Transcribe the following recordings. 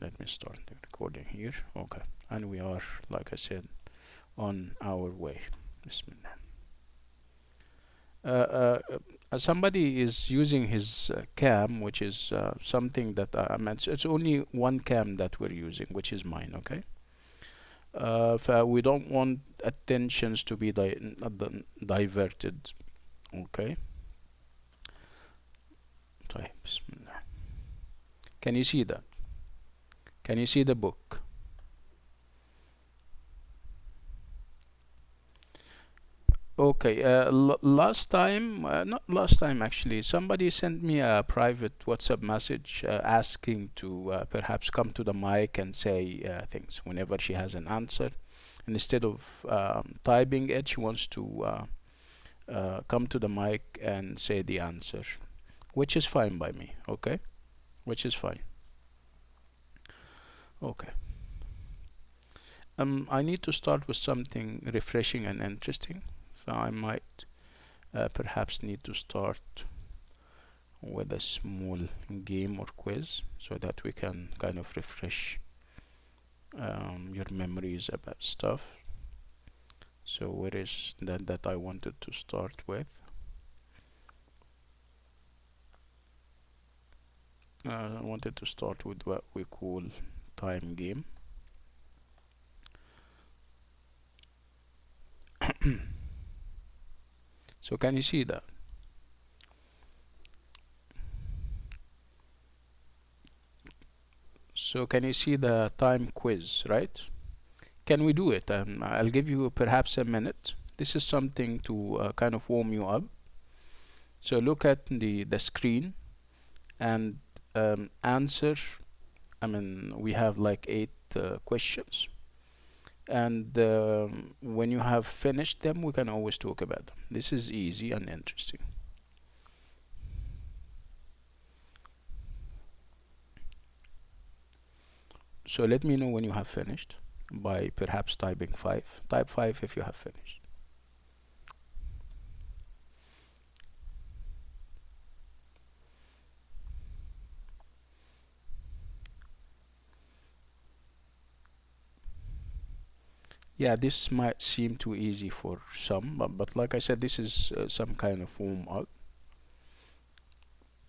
let me start the recording here. Okay, and we are, like I said, on our way. Bismillah. Somebody is using his cam, which is something that it's only one cam that we're using, which is mine. Okay. We don't want attentions to be diverted. Okay. طيب بسم الله. Can you see that? Can you see the book? Okay, last time, not last time actually, somebody sent me a private WhatsApp message asking to perhaps come to the mic and say things whenever she has an answer. And instead of typing it, she wants to come to the mic and say the answer, which is fine by me, okay? Which is fine. Okay. I need to start with something refreshing and interesting. So I might perhaps need to start with a small game or quiz so that we can kind of refresh your memories about stuff. So where is that I wanted to start with? I wanted to start with what we call time game. So can you see that? So can you see the time quiz, right? Can we do it? I'll give you perhaps a minute. This is something to kind of warm you up. So look at the screen and answer. I mean, we have like 8 questions. And when you have finished them, we can always talk about them. This is easy and interesting. So let me know when you have finished by perhaps typing 5. Type 5 if you have finished. Yeah, this might seem too easy for some, but like I said, this is some kind of warm up.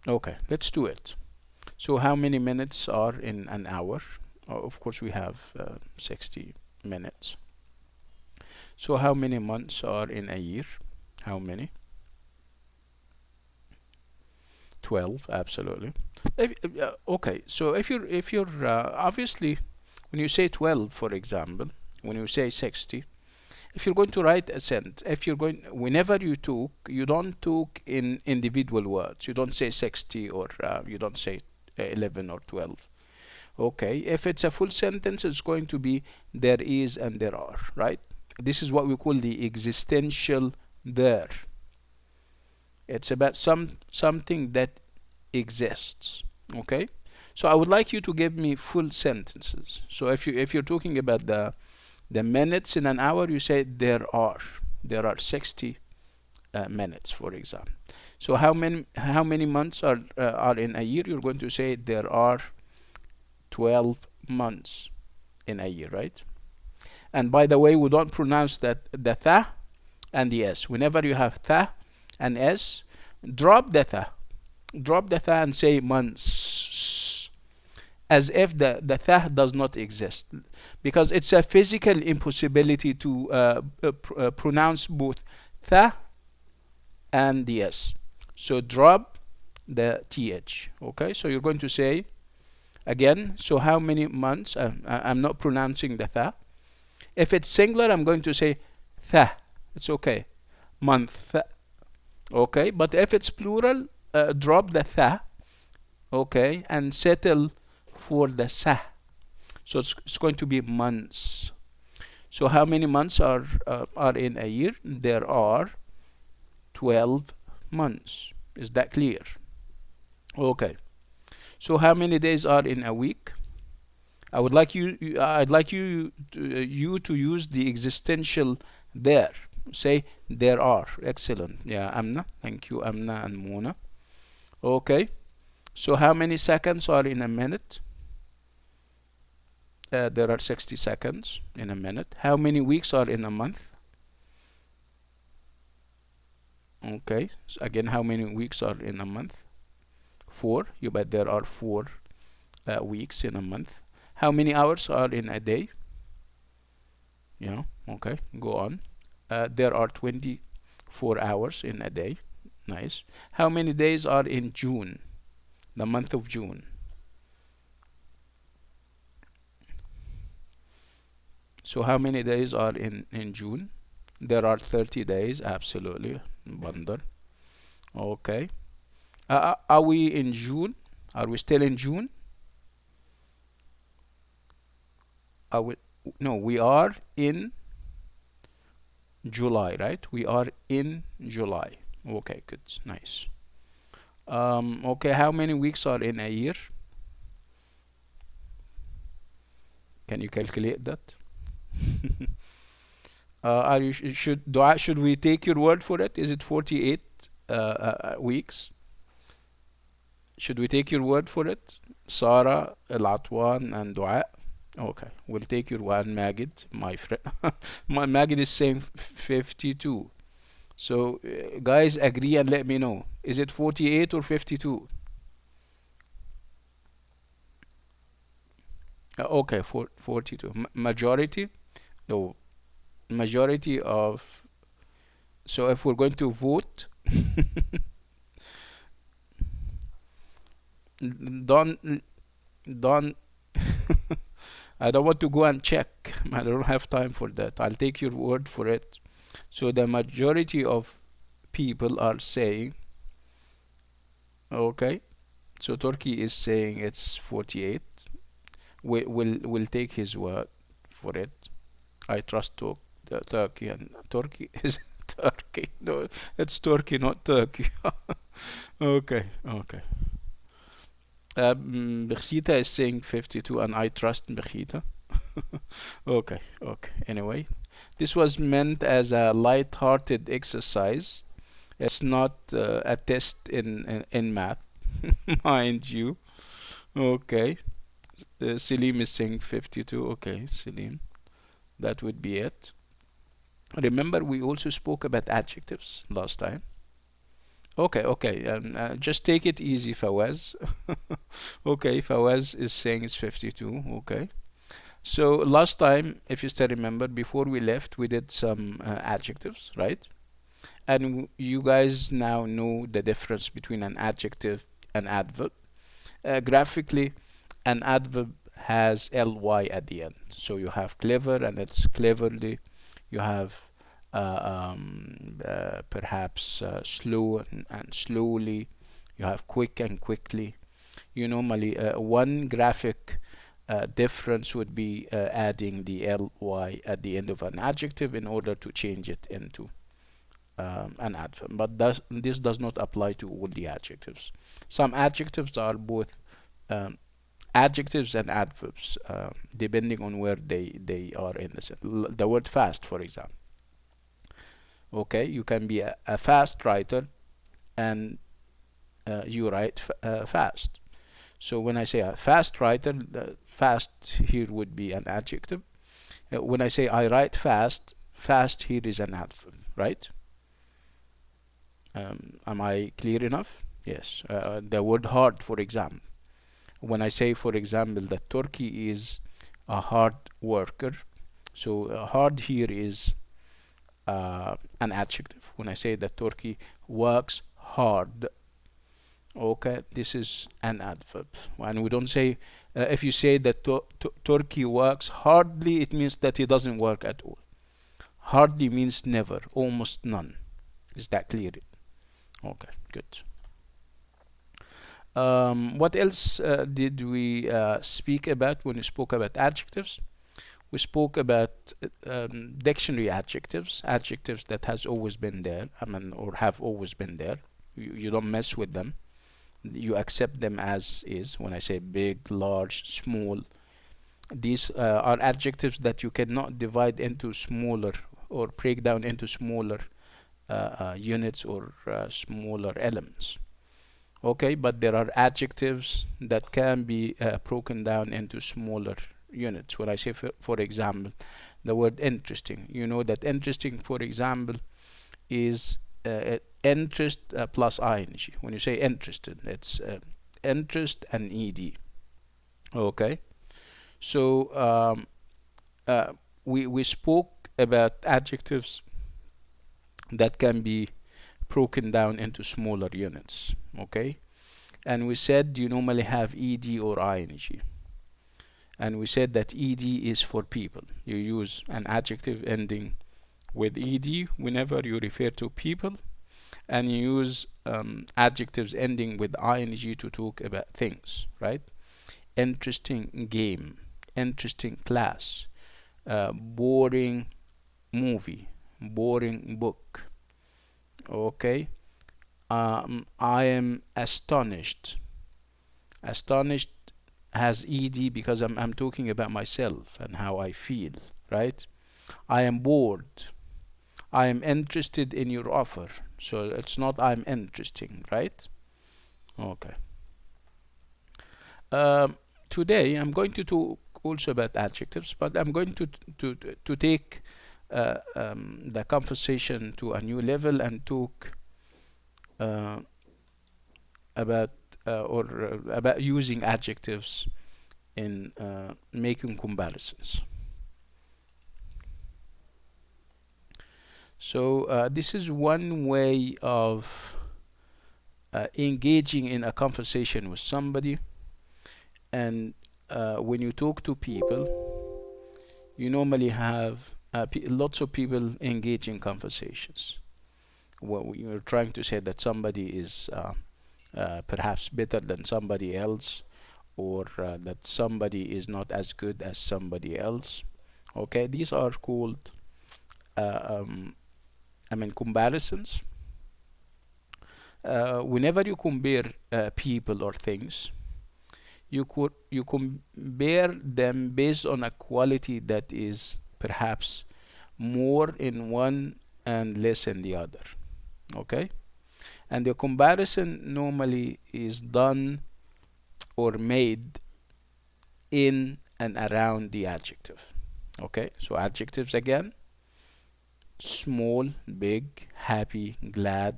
Okay, let's do it. So how many minutes are in an hour? Of course, we have 60 minutes. So how many months are in a year? How many? 12, absolutely. Okay, so if you're obviously, when you say 12, for example, when you say 60, if you're going to write a sentence, whenever you talk, you don't talk in individual words. You don't say 60 or you don't say 11 or 12. Okay, if it's a full sentence, it's going to be there is and there are, right? This is what we call the existential there. It's about something that exists. Okay, so I would like you to give me full sentences. So if you're talking about the minutes in an hour, you say there are 60 minutes, for example. So how many months are in a year? You're going to say there are 12 months in a year, right? And by the way, we don't pronounce the tha and the s. Whenever you have tha and s, drop the tha and say months, as if the tha does not exist, because it's a physical impossibility to pronounce both tha and the s. So drop the th. Okay, so you're going to say again, so how many months? I'm not pronouncing the tha. If it's singular, I'm going to say tha. It's okay. Month. Okay, but if it's plural, drop the tha. Okay, and settle for the sa. So it's going to be months. So how many months are in a year? There are 12 months. Is that clear? Okay. So how many days are in a week? I'd like you to use the existential there. Say there are. Excellent. Yeah, Amna. Thank you, Amna and Mona. Okay. So how many seconds are in a minute? there are 60 seconds in a minute. How many weeks are in a month? Okay, so again, how many weeks are in a month? 4. You bet there are 4 weeks in a month. How many hours are in a day? Yeah, okay, go on. There are 24 hours in a day. Nice. How many days are in June, the month of June? So how many days are in June? There are 30 days, absolutely. Wonder. Okay. Are we in June? Are we still in June? Are we? No, we are in July, right? We are in July. Okay, good, nice. Okay, how many weeks are in a year? Can you calculate that? Are you should we take your word for it? Is it 48 weeks? Should we take your word for it? Sarah, Latwan, and Dua. Okay, we'll take your one, Magid, my friend. My Magid is saying 52. So, guys, agree and let me know. Is it 48 or 52? Okay, 42. Majority? No, majority of. So, if we're going to vote, don't, don't. I don't want to go and check. I don't have time for that. I'll take your word for it. So, the majority of people are saying, okay, so Turkey is saying it's 48. We'll take his word for it. I trust Turkey, and Turkey is Turkey. No, it's Turkey, not Turkey. Okay, okay. Bechita is saying 52, and I trust Bechita. Okay, okay. Anyway, this was meant as a light-hearted exercise. It's not a test in math, mind you. Okay. Selim is saying 52. Okay, Selim. That would be it. Remember, we also spoke about adjectives last time. Okay, okay. Just take it easy, Fawaz. Okay, Fawaz is saying it's 52. Okay. So last time, if you still remember, before we left, we did some adjectives, right? And you guys now know the difference between an adjective and adverb. Graphically, an adverb has ly at the end. So you have clever, and it's cleverly. You have perhaps slow and slowly. You have quick and quickly. You normally one graphic difference would be adding the ly at the end of an adjective in order to change it into an adverb. But this does not apply to all the adjectives. Some adjectives are both adjectives and adverbs, depending on where they are in the sentence. The word fast, for example. Okay, you can be a fast writer, and you write fast. So when I say a fast writer, fast here would be an adjective. When I say I write fast, fast here is an adverb, right? Am I clear enough? Yes. The word hard, for example. When I say, for example, that Turkey is a hard worker, so hard here is an adjective. When I say that Turkey works hard, okay, this is an adverb. And we don't say, if you say that Turkey works hardly, it means that he doesn't work at all. Hardly means never, almost none. Is that clear? Okay, good. What else did we speak about when we spoke about adjectives? We spoke about dictionary adjectives, adjectives that has always been there, I mean, or have always been there. You don't mess with them. You accept them as is. When I say big, large, small, these are adjectives that you cannot divide into smaller or break down into smaller units or smaller elements. Okay, but there are adjectives that can be broken down into smaller units. When I say, for example, the word interesting, you know that interesting, for example, is interest plus ing. When you say interested, it's interest and ed. Okay, so we spoke about adjectives that can be broken down into smaller units. Okay, and we said you normally have ed or ing, and we said that ed is for people. You use an adjective ending with ed whenever you refer to people, and you use adjectives ending with ing to talk about things, right? Interesting game, interesting class, boring movie, boring book. Okay, I am astonished. Astonished has ed because I'm talking about myself and how I feel, right? I am bored. I am interested in your offer. So it's not I'm interesting, right? Okay. Um, Today I'm going to talk also about adjectives, but I'm going to take the conversation to a new level and talk uh, about about using adjectives in making comparisons. So this is one way of engaging in a conversation with somebody. And when you talk to people, you normally have lots of people engage in conversations. Well, you're trying to say that somebody is perhaps better than somebody else, or that somebody is not as good as somebody else. Okay, these are called comparisons. Whenever you compare people or things, you compare them based on a quality that is perhaps more in one and less in the other. Okay, and the comparison normally is done or made in and around the adjective. Okay, so adjectives again: small, big, happy, glad,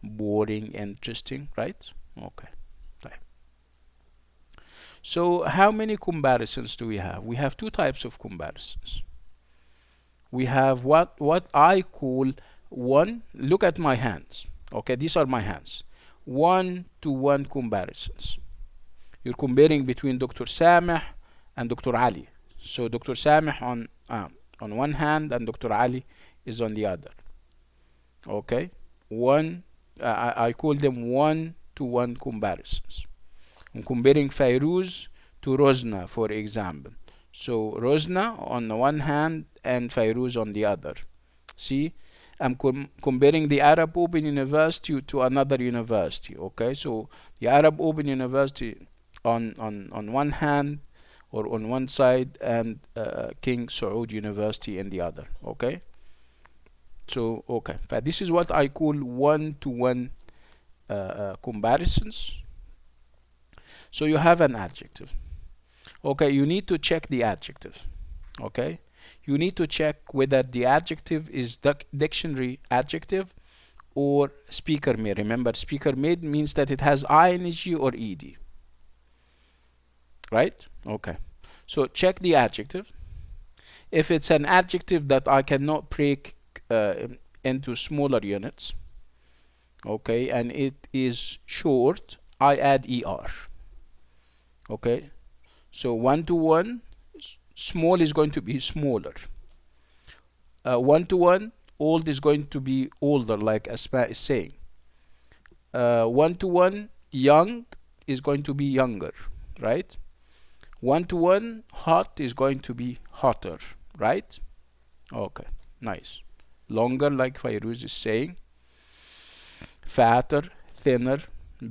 boring, interesting, right? Okay. Right. So how many comparisons do we have? We have two types of comparisons. We have what I call one. Look at my hands. Okay, these are my hands. One-to-one comparisons. You're comparing between Dr. Sameh and Dr. Ali. So Dr. Sameh on one hand and Dr. Ali is on the other. Okay, I call them one-to-one comparisons. I'm comparing Fairuz to Rosna, for example. So Rosna on the one hand and Fairuz on the other. See, I'm comparing the Arab Open University to another university. Okay, so the Arab Open University on one hand or on one side, and King Saud University in the other. Okay, so okay, but this is what I call one-to-one comparisons. So you have an adjective. Okay, you need to check the adjective. Okay, you need to check whether the adjective is dictionary adjective or speaker made. Remember, speaker made means that it has ing or ed, right? Okay, so check the adjective. If it's an adjective that I cannot break into smaller units, okay, and it is short, I add er. Okay, so one-to-one, small is going to be smaller. One-to-one, old is going to be older, like Asma is saying. One-to-one, young is going to be younger, right? One-to-one, hot is going to be hotter, right? Okay, nice. Longer, like Fairuz is saying. Fatter, thinner,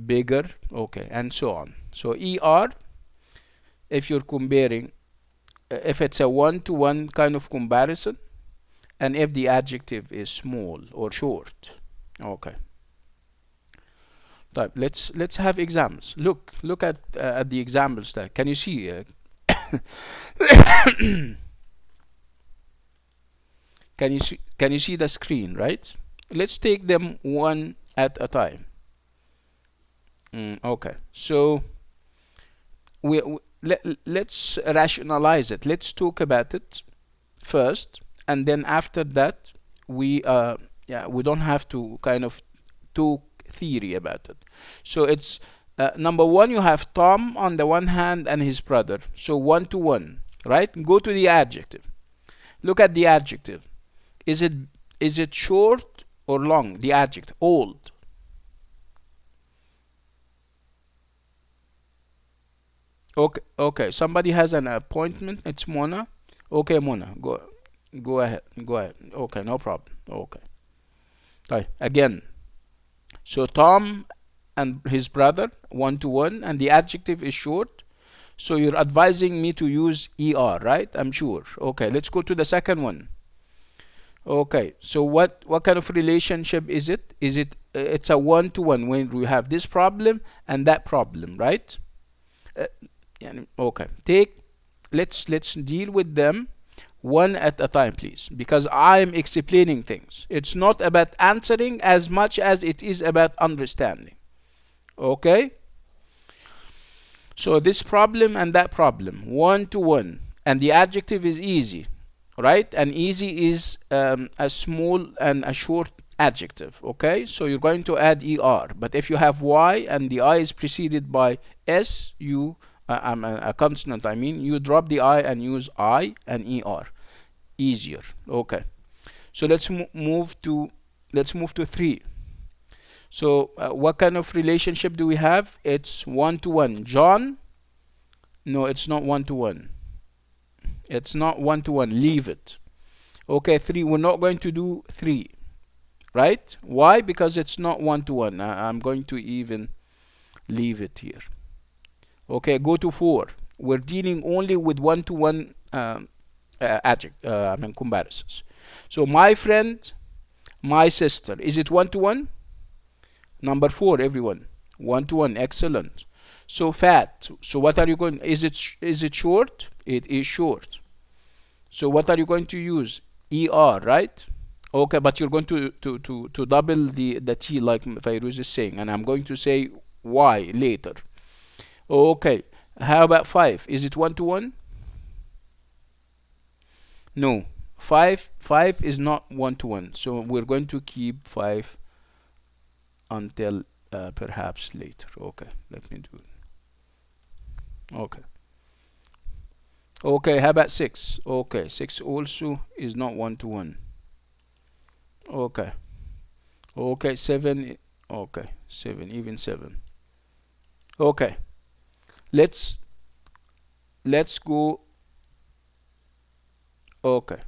bigger, okay, and so on. So er, if you're comparing, if it's a one-to-one kind of comparison, and if the adjective is small or short. Okay. Let's have examples. Look at the examples there. Can you see Can you see the screen, right? Let's take them one at a time. Okay, so let's rationalize it. Let's talk about it first, and then after that we yeah, we don't have to kind of talk theory about it. So it's number one, you have Tom on the one hand and his brother, so 1 to 1, right? Go to the adjective. Look at the adjective. Is it short or long? The adjective. Old. Okay, somebody has an appointment. It's Mona. Okay, Mona, go ahead, Okay, no problem. Okay. Right. Again, so Tom and his brother, 1 to 1, and the adjective is short. So you're advising me to use er, right? I'm sure. Okay, let's go to the second one. Okay, so what kind of relationship is it? It's a 1 to 1 when we have this problem and that problem, right? uh, okay, let's deal with them one at a time, please, because I'm explaining things. It's not about answering as much as it is about understanding. Okay, so this problem and that problem, 1 to 1, and the adjective is easy, right? And easy is a small and a short adjective. Okay, so you're going to add er, but if you have y and the I is preceded by s, you a consonant, I mean, you drop the I and use I and er. Easier. Okay, so let's move to 3. So what kind of relationship do we have? It's 1 to 1. John, no, it's not 1 to 1. It's not 1 to 1. Leave it. Okay, 3. We're not going to do 3, right? Why? Because it's not 1 to 1. I'm going to even leave it here. Okay, go to 4. We're dealing only with 1 to 1 I mean comparisons. So my friend, my sister. Is it 1 to 1? Number 4, everyone. 1 to 1. Excellent. So fat. So what are you going? Is it short? It is short. So what are you going to use? Er, right? Okay, but you're going to double the t, like Fairuz is saying, and I'm going to say y later. Okay. How about 5? Is it 1 to 1? No. 5 is not 1 to 1. So we're going to keep 5 until perhaps later. Okay, let me do it. Okay. Okay, how about 6? Okay, 6 also is not 1 to 1. Okay. Okay, 7. Okay, 7, even 7. Okay, let's go. Okay.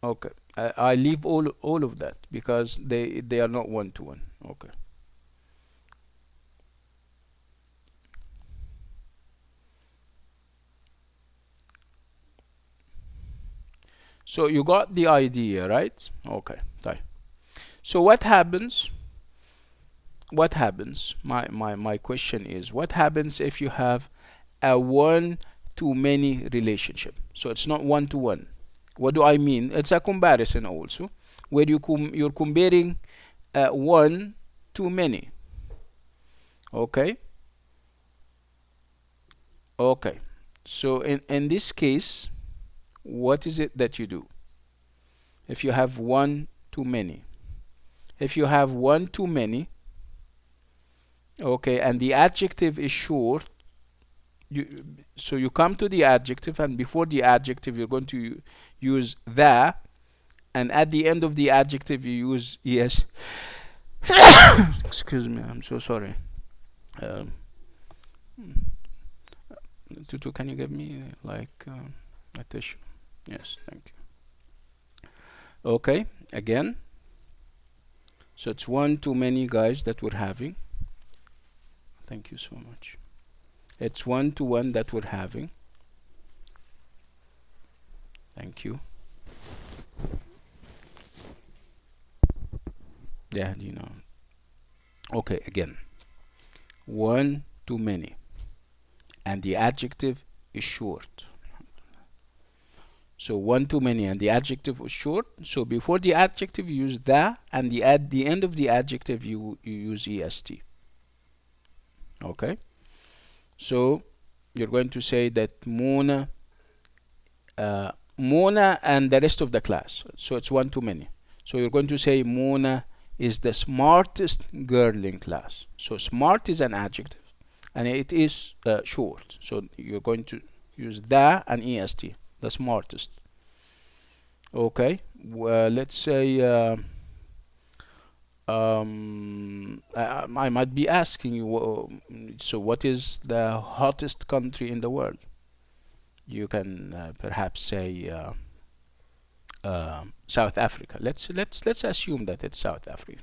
Okay, I leave all of that because they are not 1 to 1. Okay. So you got the idea, right? Okay. So what happens? My question is, what happens if you have a one-to-many relationship? So it's not 1 to 1. What do I mean? It's a comparison also, where you're comparing one to many. Okay. Okay. So in this case, what is it that you do if you have one too many? If you have one too many, okay, and the adjective is short, so you come to the adjective, and before the adjective you're going to use the, and at the end of the adjective you use es. Excuse me, I'm so sorry. Tutu, can you give me like a tissue? Yes, thank you. Okay, again, so it's one too many, guys, that we're having. Thank you so much. It's 1 to 1 that we're having. Thank you. Yeah, you know. Okay, again, one too many, and the adjective is short. So one too many and the adjective was short. So before the adjective you use the, and at the end of the adjective you use est. Okay. So you're going to say that Mona and the rest of the class. So it's one too many. So you're going to say Mona is the smartest girl in class. So smart is an adjective and it is short. So you're going to use the and est, the smartest. Okay. Well, let's say I might be asking you, so what is the hottest country in the world? You can perhaps say South Africa. Let's assume that it's South Africa.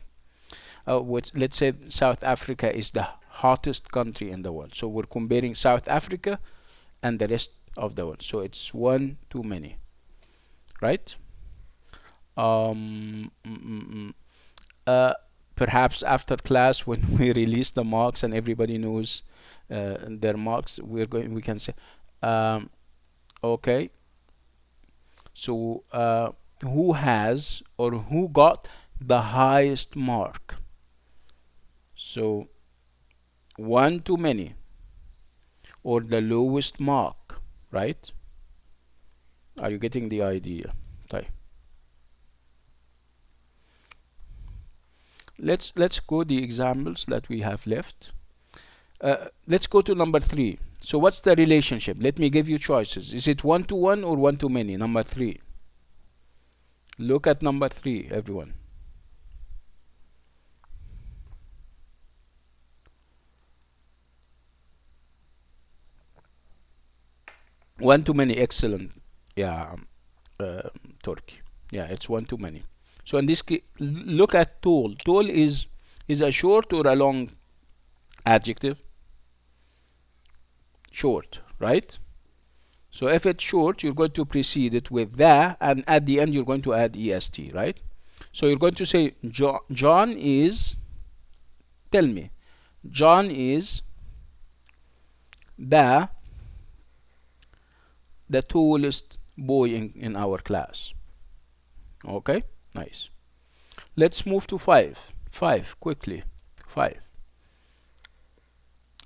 Let's say South Africa is the hottest country in the world. So we're comparing South Africa and the rest of the world. So it's one too many, right? Perhaps after class when we release the marks and everybody knows their marks, we can say, okay, so who has or who got the highest mark? So one too many or the lowest mark, right? Are you getting the idea? Okay. Let's go the examples that we have left. Let's go to number 3. So what's the relationship? Let me give you choices. Is it one to one or one too many? Number 3. Look at number 3, everyone. One too many. Excellent. Yeah, Turkey. Yeah, it's one too many. So in this case, look at tall. Tall is a short or a long adjective? Short, right? So if it's short, you're going to precede it with the, and at the end you're going to add est, right? So you're going to say John is, tell me, John is the tallest boy in our class. Okay, nice. Let's move to 5. 5, quickly. 5.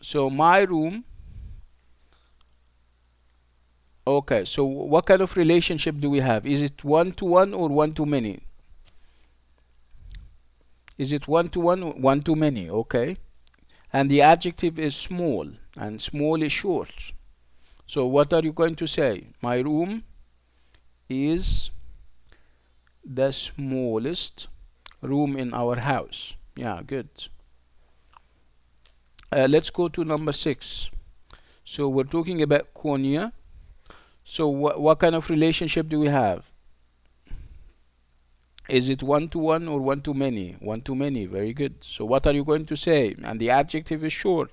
So my room. Okay, so what kind of relationship do we have? Is it one to one or one to many? Is it one to one or one to many? Okay. And the adjective is small, and small is short. So what are you going to say? My room is the smallest room in our house. Yeah, good. Let's go to number 6. So we're talking about Konya. So what kind of relationship do we have? Is it one to one or one to many? One to many. Very good. So what are you going to say? And the adjective is short.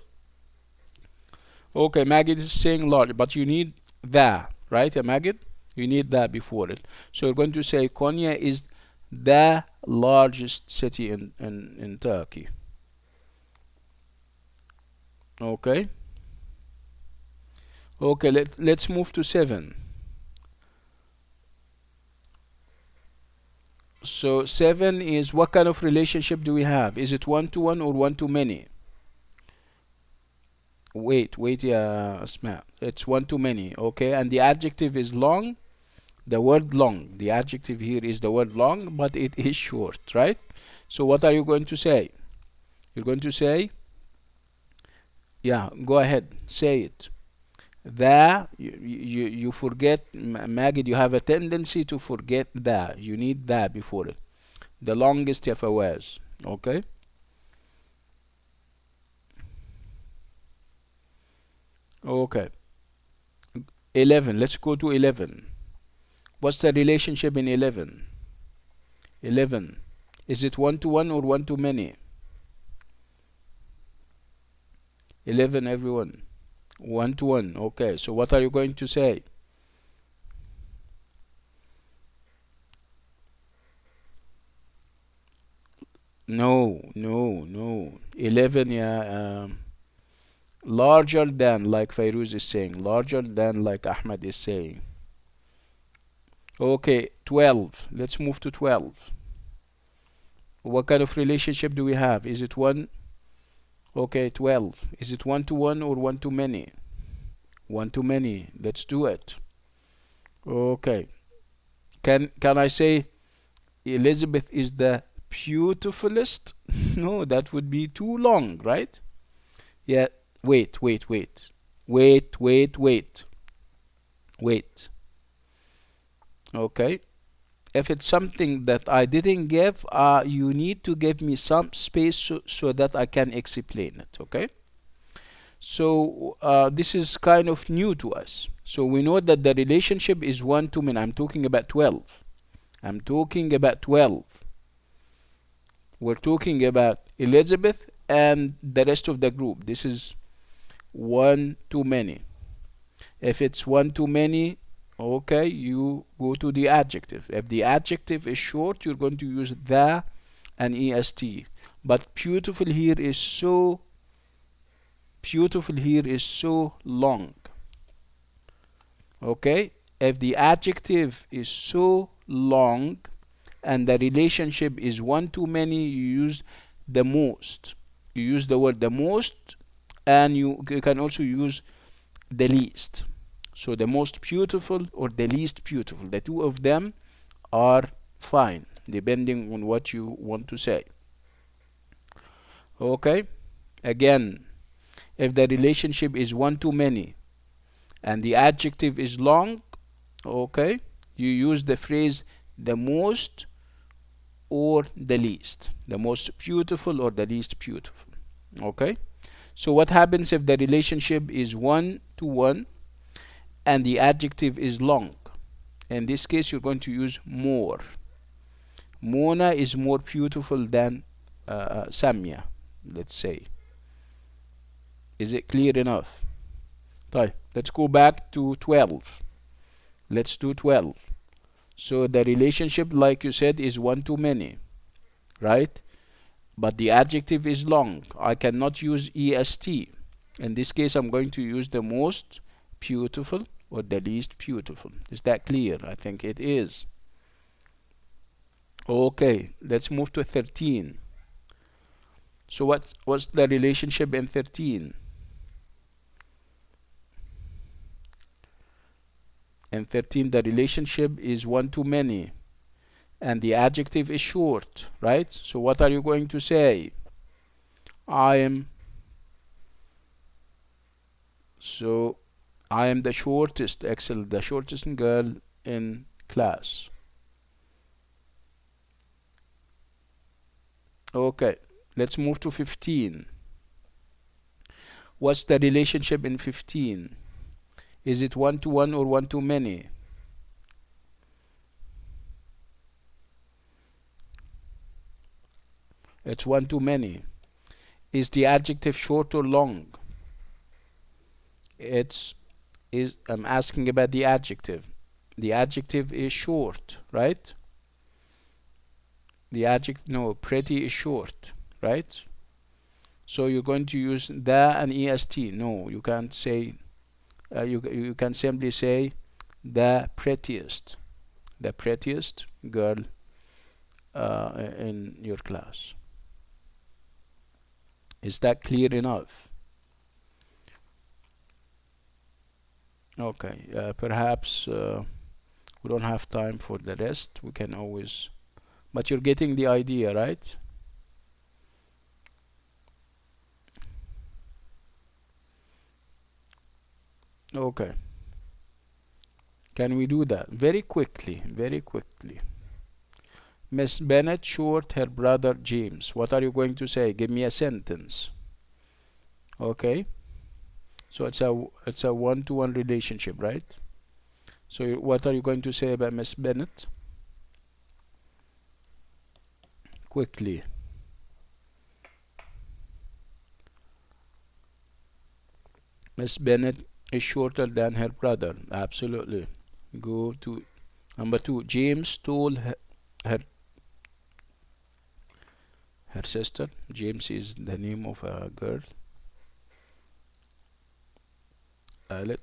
Okay, Magid is saying large, but you need the, right, Magid? You need that before it. So you're going to say Konya is the largest city in Turkey. Okay. Okay, let's move to 7. So 7 is, what kind of relationship do we have? Is it one to one or one to many? Wait, yeah, Asma. It's one to many, okay? And the adjective is long. The word long. The adjective here is the word long, but it is short, right? So what are you going to say? You're going to say, yeah, go ahead, say it. You forget, Magid, you have a tendency to forget the. You need the before it. The longest of hours, okay? Okay. 11. Let's go to 11. What's the relationship in 11? 11. Is it one to one or one to many? 11, everyone. One to one. Okay. So what are you going to say? No. 11, yeah. Larger than, like Fairuz is saying. Larger than, like Ahmed is saying. Okay, 12. Let's move to 12. What kind of relationship do we have? Is it one? Okay, 12. Is it one to one or one to many? One to many. Let's do it. Okay. Can I say Elizabeth is the beautifulest? No, that would be too long, right? Yeah. Wait, wait, wait. Wait, wait, wait. Wait. Okay. If it's something that I didn't give, you need to give me some space so that I can explain it. Okay. So this is kind of new to us. So we know that the relationship is one to many. I'm talking about 12. I'm talking about 12. We're talking about Elizabeth and the rest of the group. This is one to many. If it's one to many, okay, you go to the adjective. If the adjective is short, you're going to use the and est. But beautiful here is so long. Okay, if the adjective is so long and the relationship is one to many, you use the most. You use the word the most, and you can also use the least. So the most beautiful or the least beautiful, the two of them are fine depending on what you want to say. Okay, again, if the relationship is one to many and the adjective is long, okay, you use the phrase the most or the least, the most beautiful or the least beautiful. Okay, so what happens if the relationship is one to one and the adjective is long? In this case, you're going to use more. Mona is more beautiful than Samia, let's say. Is it clear enough? طيب, let's go back to 12. Let's do 12. So the relationship, like you said, is one to many, right? But the adjective is long. I cannot use est. In this case, I'm going to use the most beautiful or the least beautiful. Is that clear? I think it is. Okay, let's move to 13. So what's the relationship in 13? In 13, the relationship is one to many and the adjective is short, right? So what are you going to say? I am the shortest, excellent, the shortest girl in class. Okay, let's move to 15. What's the relationship in 15? Is it one to one or one to many? It's one to many. Is the adjective short or long? I'm asking about the adjective. The adjective is short, right? The adjective, no, pretty is short, right? So you're going to use the and est. No, you can't say, you can simply say the prettiest girl in your class. Is that clear enough? Okay, perhaps we don't have time for the rest. We can always, but you're getting the idea, right? Okay. Can we do that? Very quickly, very quickly. Miss Bennett short her brother James. What are you going to say? Give me a sentence. Okay. So it's a one-to-one relationship, right? So what are you going to say about Miss Bennett? Quickly. Miss Bennett is shorter than her brother. Absolutely. Go to number 2. James stole her sister. James is the name of a girl. let,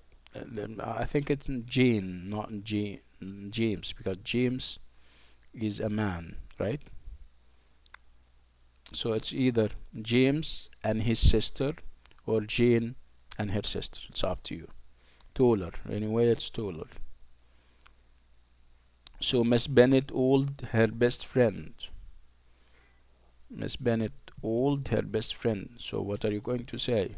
I think it's Jane, not James, because James is a man, right? So it's either James and his sister or Jane and her sister. It's up to you. Taller. Anyway, it's taller. So Miss Bennet old her best friend. Miss Bennet old her best friend. So what are you going to say?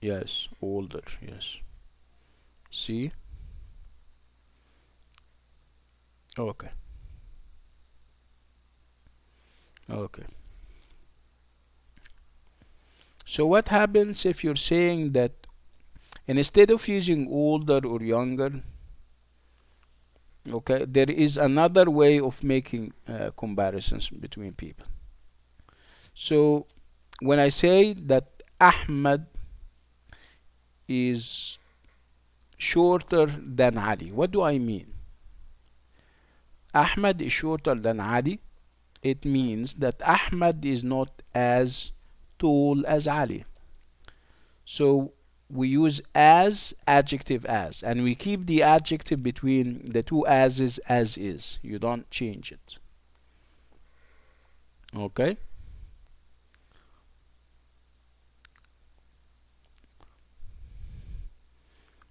Yes, older. Yes. See? Okay. Okay. So what happens if you're saying that, and instead of using older or younger, okay, there is another way of making comparisons between people. So when I say that Ahmed is shorter than Ali, what do I mean? Ahmed is shorter than Ali. It means that Ahmed is not as tall as Ali. So we use as, adjective as, and we keep the adjective between the two as's as is. You don't change it. Okay?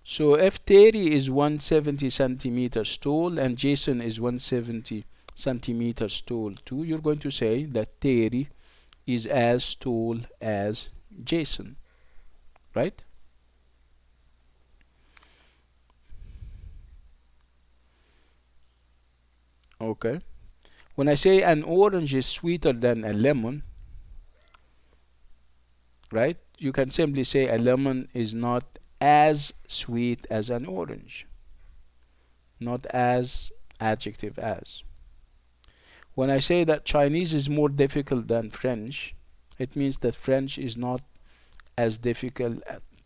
So if Terry is 170 centimeters tall and Jason is 170 centimeters tall too, you're going to say that Terry is as tall as Jason, right? Okay. When I say an orange is sweeter than a lemon, right? You can simply say a lemon is not as sweet as an orange. Not as, adjective as. When I say that Chinese is more difficult than French, it means that French is not as difficult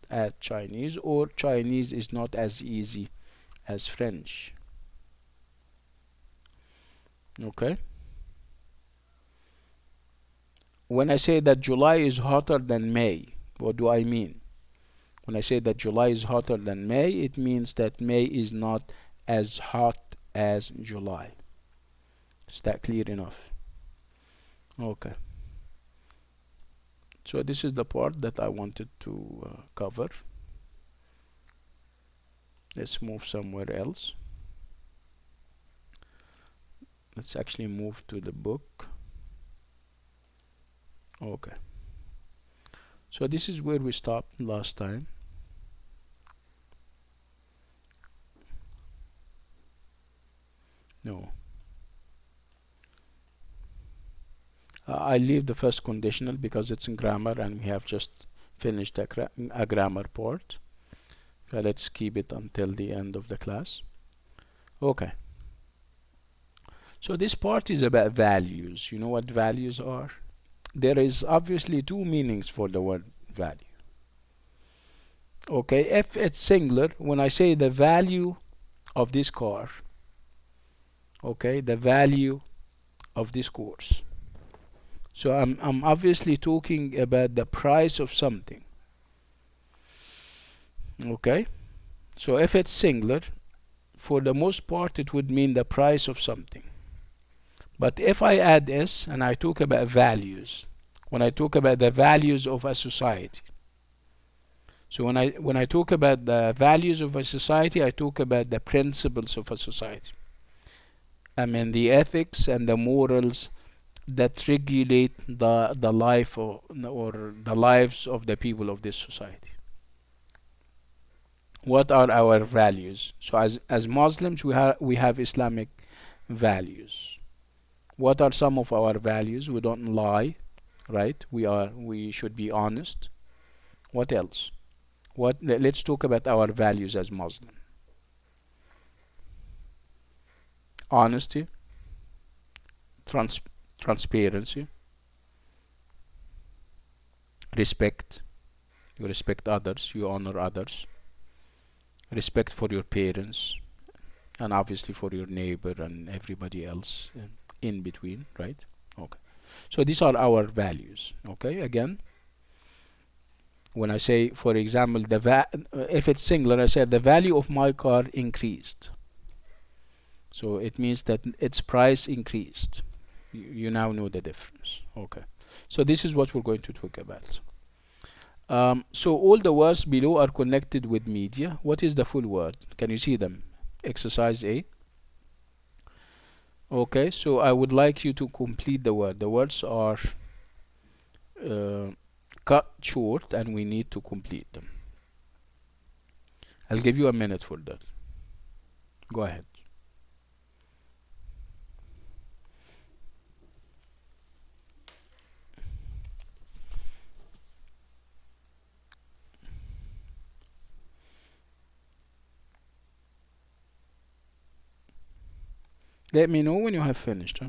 as Chinese, or Chinese is not as easy as French. Okay? When I say that July is hotter than May, what do I mean? When I say that July is hotter than May, it means that May is not as hot as July. Is that clear enough? Okay. So this is the part that I wanted to cover. Let's move somewhere else. Let's actually move to the book. Okay. So this is where we stopped last time. No. I leave the first conditional because it's in grammar and we have just finished a grammar part. So let's keep it until the end of the class. Okay. So this part is about values. You know what values are? There is obviously two meanings for the word value. Okay, if it's singular, when I say the value of this car, okay, the value of this course. So I'm obviously talking about the price of something. Okay, so if it's singular, for the most part it would mean the price of something. But if I add s and I talk about values, when I talk about the values of a society, so when I talk about the values of a society, I talk about the principles of a society. I mean the ethics and the morals that regulate the life or the lives of the people of this society. What are our values? So as Muslims, we have Islamic values. What are some of our values? We don't lie, right? We should be honest. What else? Let's talk about our values as Muslim. Honesty, trans, transparency, respect. You respect others, you honor others. Respect for your parents, and obviously for your neighbor and everybody else in between, right? Okay. So these are our values. Okay, again, when I say, for example, if it's singular, I said the value of my car increased. So it means that its price increased. You now know the difference. Okay. So this is what we're going to talk about. So all the words below are connected with media. What is the full word? Can you see them? Exercise A. Okay, so I would like you to complete the word. The words are uh, cut short and we need to complete them. I'll give you a minute for that. Go ahead. Let me know when you have finished. Huh?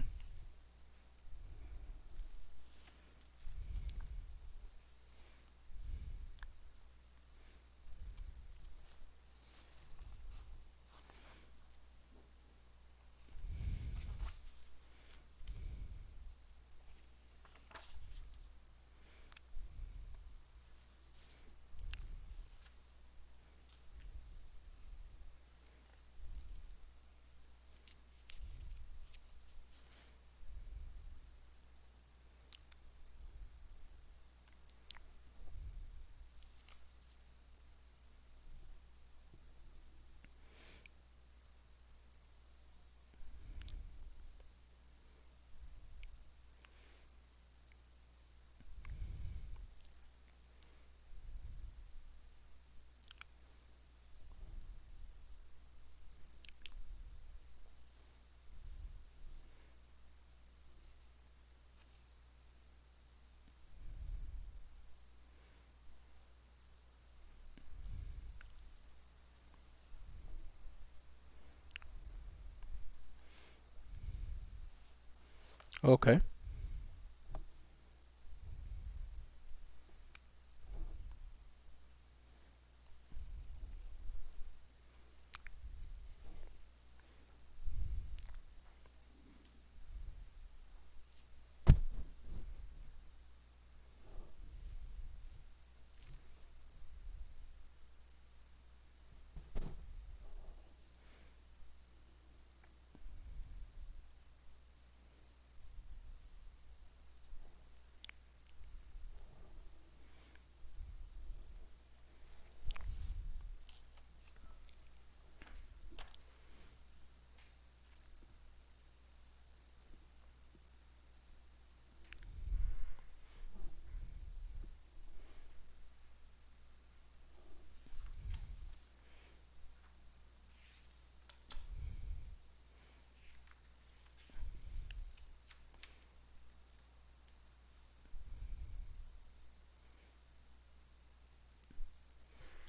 Okay.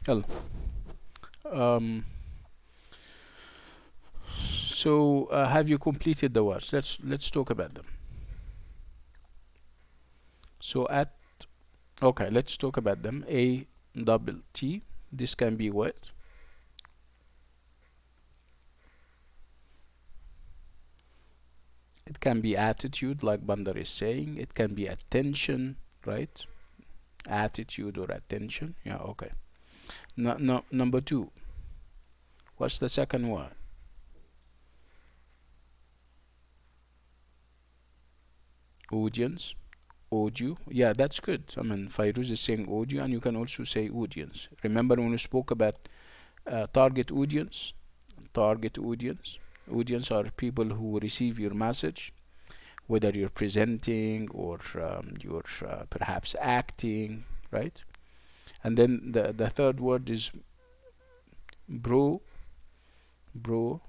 Well, um, so have you completed the words? Let's talk about them. So at okay, let's talk about them. A double T. This can be what? It can be attitude, like Bandar is saying. It can be attention, right? Attitude or attention. Yeah, okay. No, number two. What's the second one? Audience. Audio. Yeah, that's good. I mean, Fairuz is saying audio, and you can also say audience. Remember when we spoke about target audience? Target audience. Audience are people who receive your message, whether you're presenting or you're perhaps acting, right? And then the third word is bro. Bro.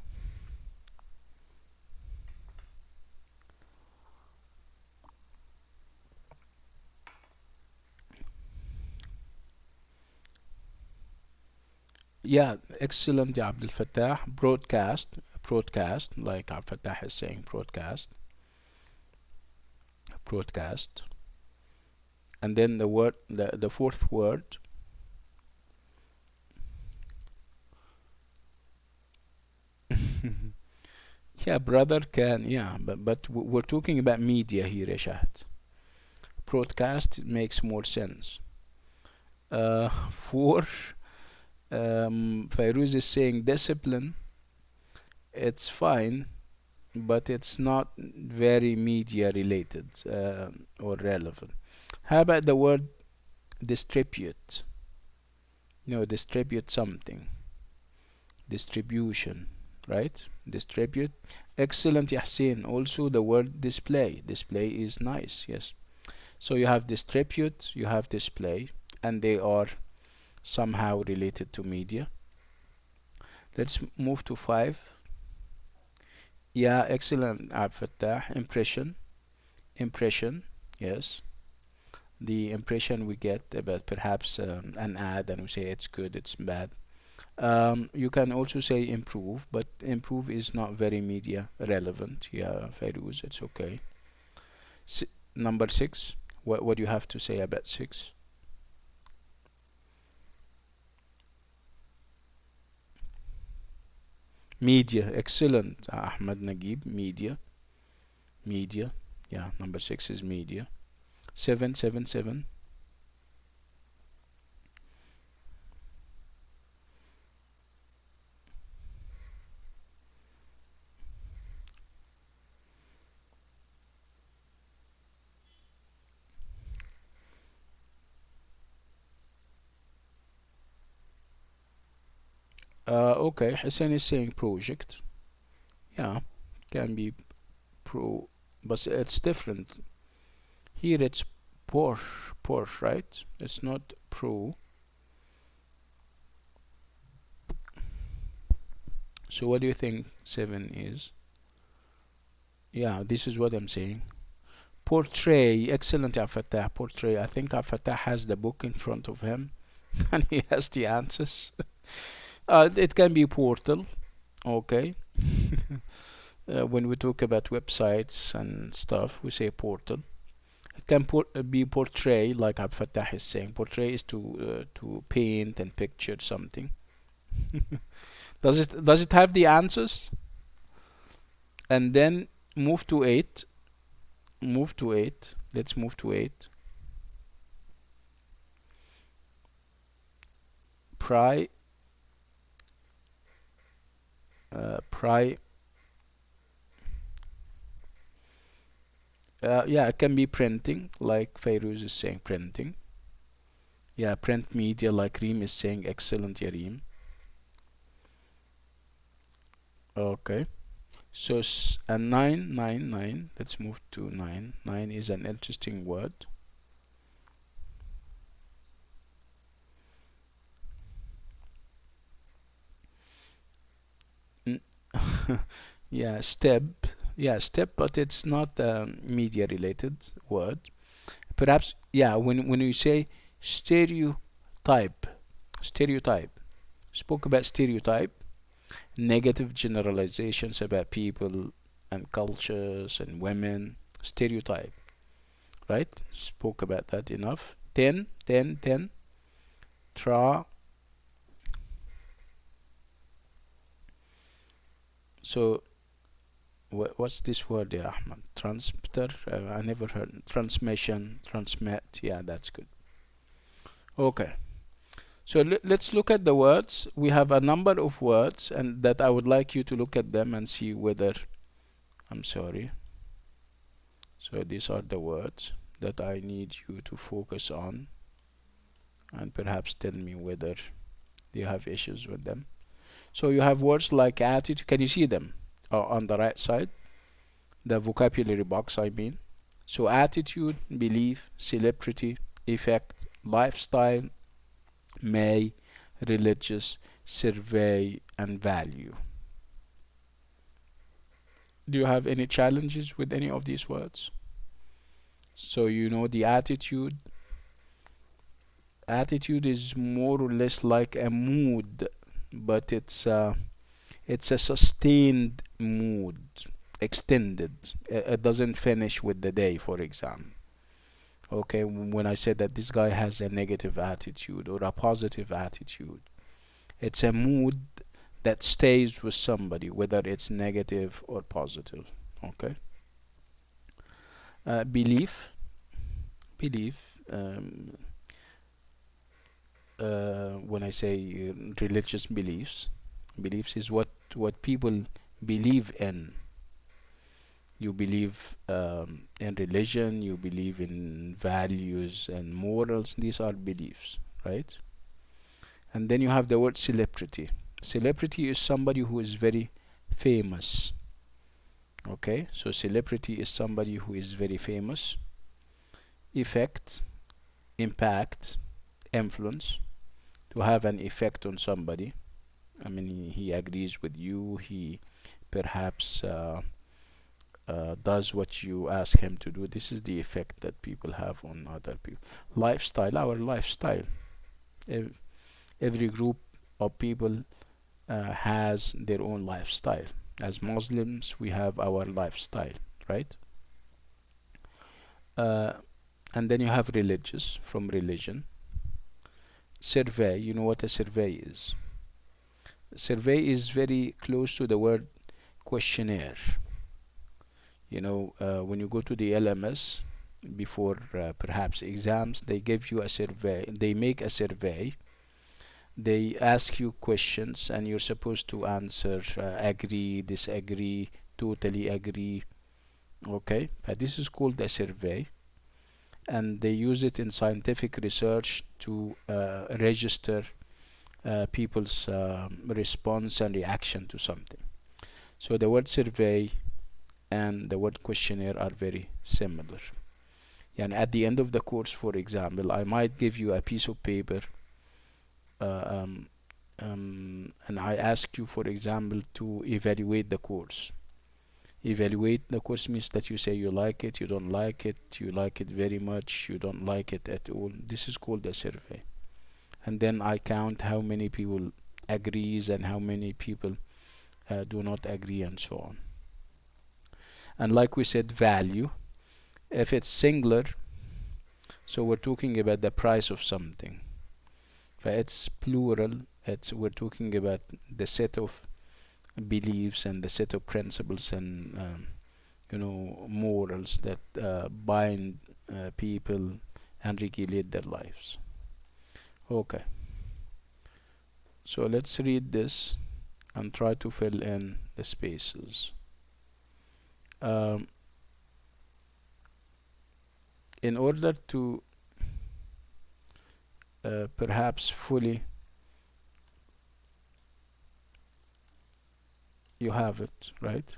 Yeah, excellent, ya Abdul Fattah. Broadcast. Broadcast, like Abdul Fattah is saying, broadcast. Broadcast. And then the fourth word. Yeah, brother can, yeah, but we're talking about media here, يا شهد. Broadcast makes more sense. For Fairuz is saying discipline, it's fine, but it's not very media related or relevant. How about the word distribute? No, distribute something. Distribution, right? Distribute. Excellent, Yahsin. Also, the word display. Display is nice, yes. So you have distribute, you have display, and they are somehow related to media. Let's move to 5. Yeah, excellent, Abfattah. Impression. Impression, yes. The impression we get about perhaps an ad and we say it's good, it's bad. You can also say improve, but improve is not very media relevant. Yeah, Fairuz, it's okay. S Number 6, what do you have to say about 6? Media, excellent, Ahmed Nagib, media, media. Yeah, number 6 is media. 777. Okay, Hassan is saying project. Yeah, can be pro, but it's different. Here it's Porsche, Porsche, right? It's not pro. So what do you think 7 is? Yeah, this is what I'm saying. Portray, excellent, Afatah. Portray. I think Afatah has the book in front of him and he has the answers. It can be portal, okay. When we talk about websites and stuff, we say portal. It can be portray, like Abfatah is saying. Portray is to paint and picture something. Does it have the answers? And then move to 8. Move to 8. Let's move to 8. Pry. Pry. Yeah, it can be printing, like Fairuz is saying printing. Yeah, print media, like Reem is saying excellent, Yareem. Okay. So, a 999. Let's move to 9. 9 is an interesting word. Yeah, step. Yeah, step, but it's not a media related word. Perhaps, yeah, when you say stereotype, stereotype, spoke about stereotype, negative generalizations about people and cultures and women, stereotype, right? Spoke about that enough. 10, 10, 10. Tra. So what's this word there, Ahmed? Transmitter? I never heard. Transmission, transmit. Yeah, that's good. Okay. So let's look at the words. We have a number of words, and that I would like you to look at them and see whether. I'm sorry. So these are the words that I need you to focus on, and perhaps tell me whether you have issues with them. So you have words like attitude. Can you see them on the right side? The vocabulary box, I mean. So attitude, belief, celebrity, effect, lifestyle, may, religious, survey, and value. Do you have any challenges with any of these words? So you know the attitude. Attitude is more or less like a mood, but it's a sustained mood, extended. It doesn't finish with the day, for example. Okay, when I said that this guy has a negative attitude or a positive attitude, it's a mood that stays with somebody, whether it's negative or positive. Okay. Belief. Belief. When I say religious beliefs, beliefs is what people believe in. You believe in religion, you believe in values and morals. These are beliefs, right? And then you have the word celebrity. Celebrity is somebody who is very famous. Okay, so celebrity is somebody who is very famous. Effect, impact, influence. To have an effect on somebody. I mean, he agrees with you. He perhaps does what you ask him to do. This is the effect that people have on other people. Lifestyle, our lifestyle. Every group of people has their own lifestyle. As Muslims, we have our lifestyle, right? Uh, and then you have religious, from religion. Survey, you know what a survey is. Survey is very close to the word questionnaire. You know, when you go to the LMS before perhaps exams, they give you a survey. They make a survey. They ask you questions, and you're supposed to answer agree, disagree, totally agree. Okay, but this is called a survey, and they use it in scientific research to register people's response and reaction to something. So the word survey and the word questionnaire are very similar. And at the end of the course, for example, I might give you a piece of paper, uh, um, and I ask you, for example, to evaluate the course. Evaluate the course means that you say you like it, you don't like it, you like it very much, you don't like it at all. This is called a survey. And then I count how many people agrees and how many people do not agree, and so on. And like we said, value. If it's singular, so we're talking about the price of something. If it's plural, we're talking about the set of beliefs and the set of principles and morals that bind people and regulate their lives. Okay, so let's read this and try to fill in the spaces. Um, in order to perhaps fully, you have it, right?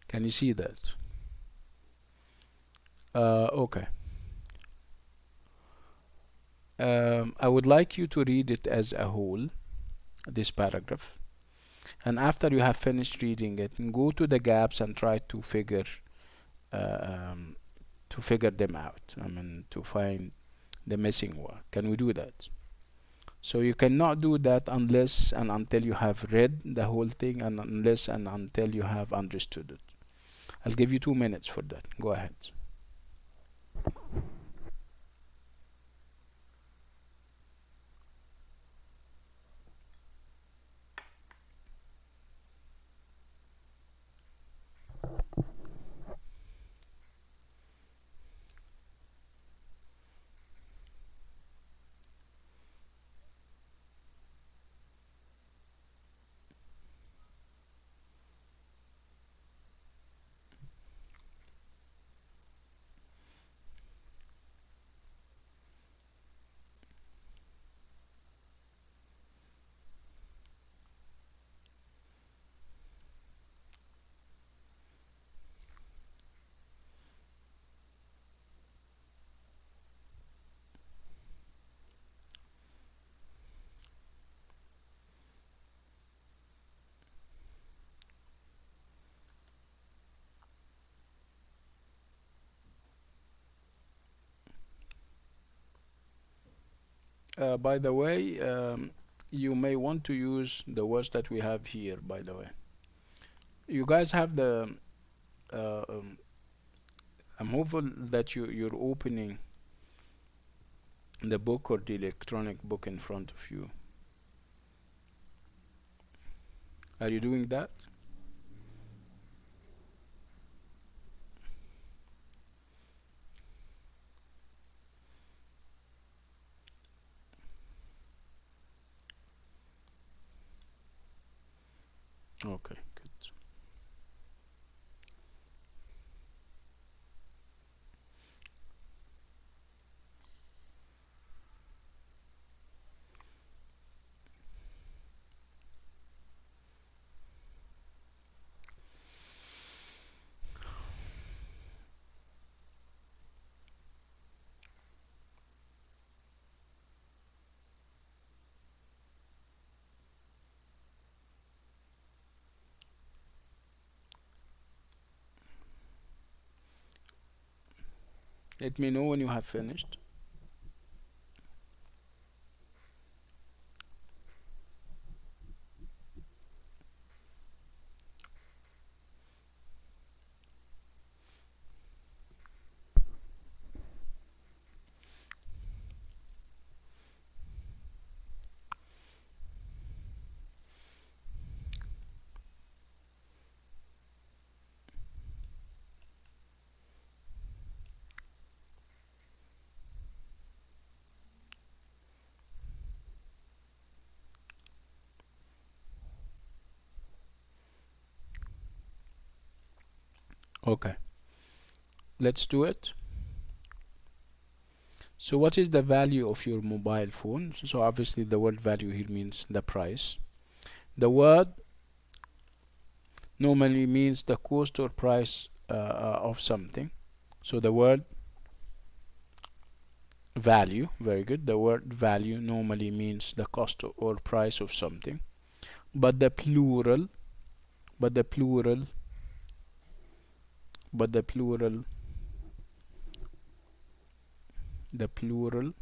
Can you see that? Okay. I would like you to read it as a whole, this paragraph. And after you have finished reading it, go to the gaps and try uh, um, to figure them out. I mean, to find the missing one. Can we do that? So you cannot do that unless and until you have read the whole thing, and unless and until you have understood it. I'll give you 2 minutes for that. Go ahead. By the way, you may want to use the words that we have here, by the way. You guys have the I'm hopeful that you're opening The book or the electronic book in front of you. Are you doing that? Okay, good. Let me know when you have finished. Okay, let's do it. So what is the value of your mobile phone? So obviously the word value here means the price. The word normally means the cost or price of something. So the word value, very good. The word value normally means the cost or price of something. But the plural, but the plural, but the plural, the plural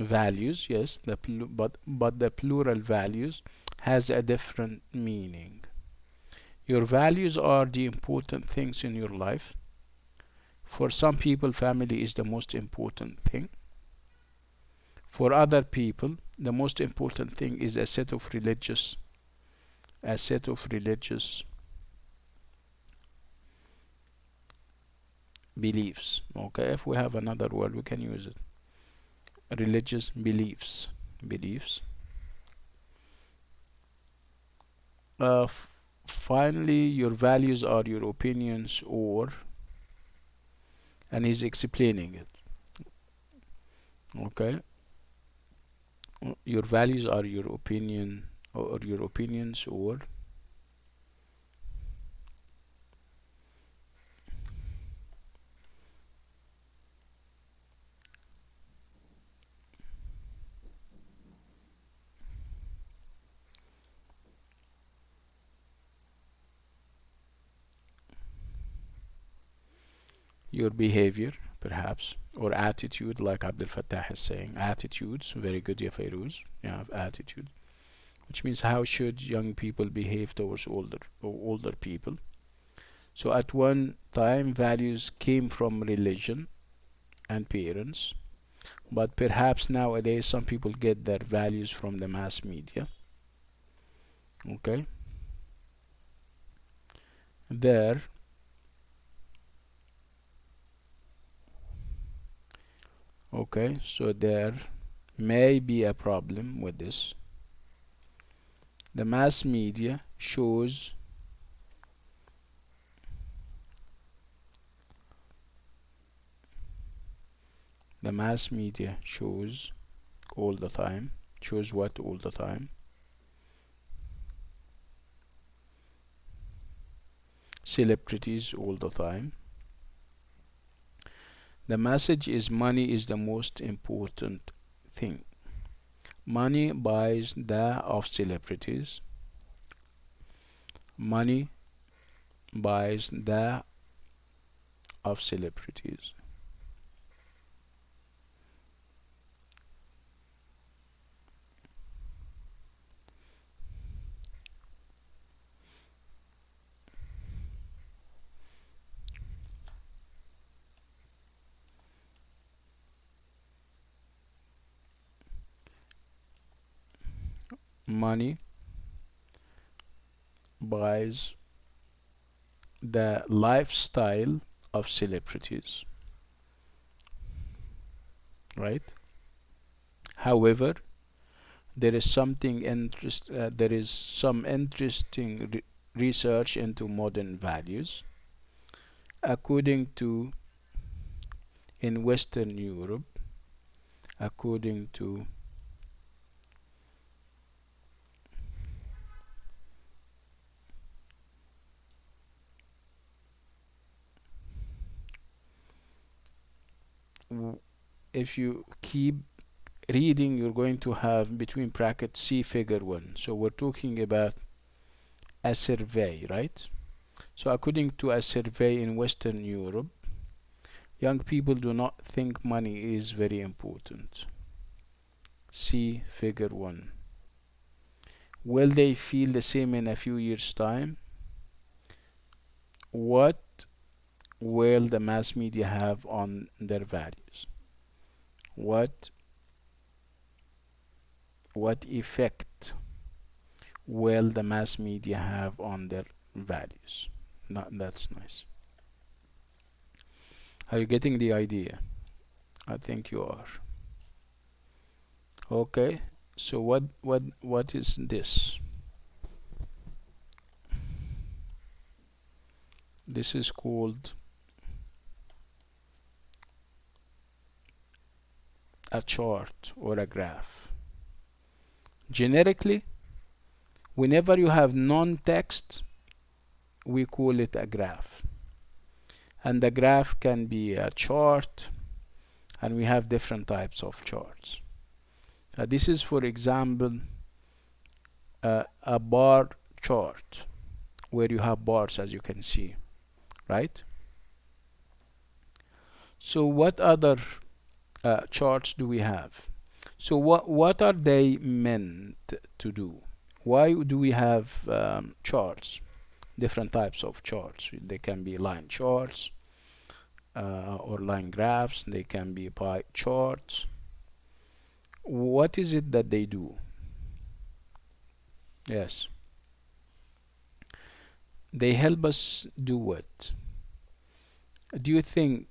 values, yes, but the plural values has a different meaning. Your values are the important things in your life. For some people, family is the most important thing. For other people, the most important thing is a set of religious beliefs. Okay, if we have another word, we can use it. Religious beliefs. Beliefs. Uh, Finally, your values are your opinions or, and he's explaining it. Okay, your values are your opinion or your opinions or your behavior, perhaps, or attitude, like Abdul Fattah is saying. Attitudes, very good, ya Fairuz. Yeah, attitude, which means how should young people behave towards older people. So at one time, values came from religion and parents, but perhaps nowadays some people get their values from the mass media. Okay, there. Okay, so there may be a problem with this. The mass media shows the mass media shows all the time. Shows what all the time? Celebrities all the time. The message is money is the most important thing. Money buys the of celebrities. Money buys the of celebrities. money buys the lifestyle of celebrities, right? However, there is some interesting research into modern values. According to in Western Europe, according to if you keep reading, you're going to have between brackets C figure 1. So we're talking about a survey, right? So according to a survey in Western Europe, young people do not think money is very important. C figure 1. Will they feel the same in a few years' time? What will the mass media have on their values? What effect will the mass media have on their values? That's nice. Are you getting the idea? I think you are. Okay, so what is this? This is called a chart or a graph. Generically, whenever you have non-text, we call it a graph. And the graph can be a chart, and we have different types of charts. This is, for example, a bar chart where you have bars, as you can see, right? So what other charts do we have? So what are they meant to do? Why do we have charts? Different types of charts. They can be line charts or line graphs. They can be pie charts. What is it that they do? Yes. They help us do what? Do you think,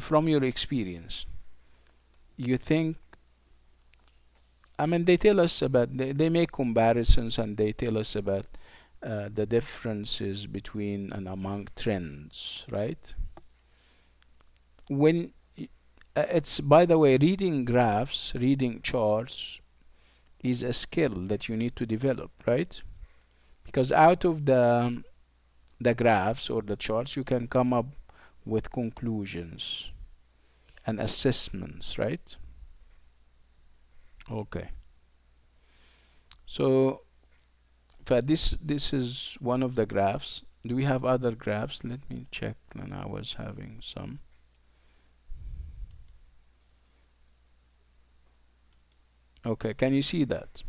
from your experience, you think, they tell us about, they make comparisons and they tell us about the differences between and among trends, right? When it's, by the way, reading graphs, reading charts is a skill that you need to develop, right? Because out of the graphs or the charts, you can come up with conclusions and assessments, right? Okay. So this is one of the graphs. Do we have other graphs? Let me check. And I was having some. Okay, can you see that?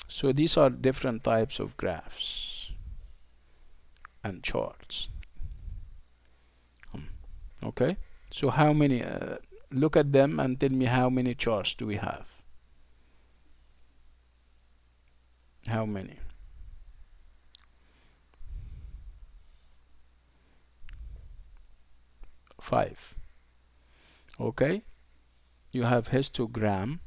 So these are different types of graphs and charts. Okay, so how many? Look at them and tell me how many charts do we have? How many? 5. Okay, you have histogram,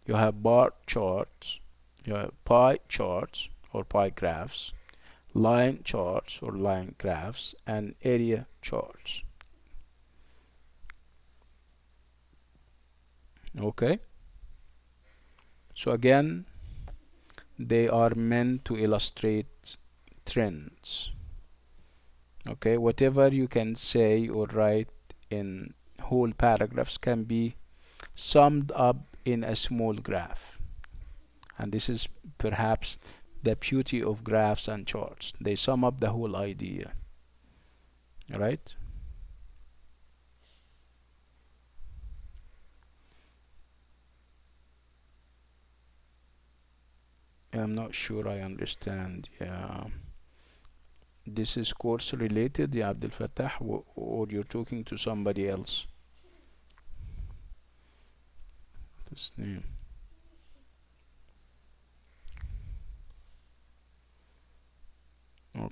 you have bar charts, you have pie charts or pie graphs, line charts or line graphs, and area charts. Okay, so again, they are meant to illustrate trends. Okay, whatever you can say or write in whole paragraphs can be summed up in a small graph. And this is perhaps the beauty of graphs and charts. They sum up the whole idea, right? I'm not sure I understand. Yeah, this is course related, yeah, Abdul Fattah, or you're talking to somebody else? This name.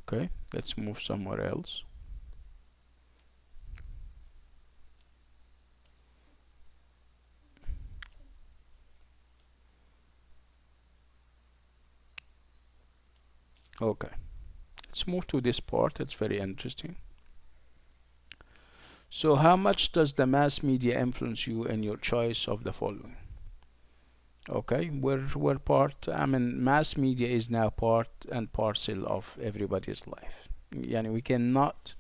Okay, let's move somewhere else. Okay, let's move to this part. It's very interesting. So how much does the mass media influence you in your choice of the following? Okay, we're part, I mean, mass media is now part and parcel of everybody's life. Yani we cannot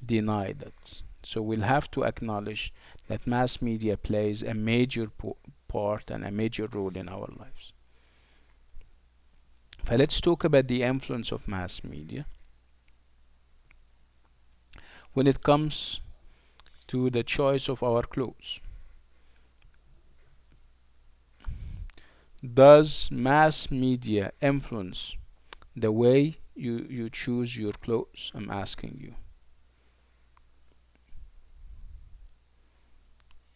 deny that. So we'll have to acknowledge that mass media plays a major part and a major role in our lives. So let's talk about the influence of mass media when it comes to the choice of our clothes. Does mass media influence the way you choose your clothes? I'm asking you.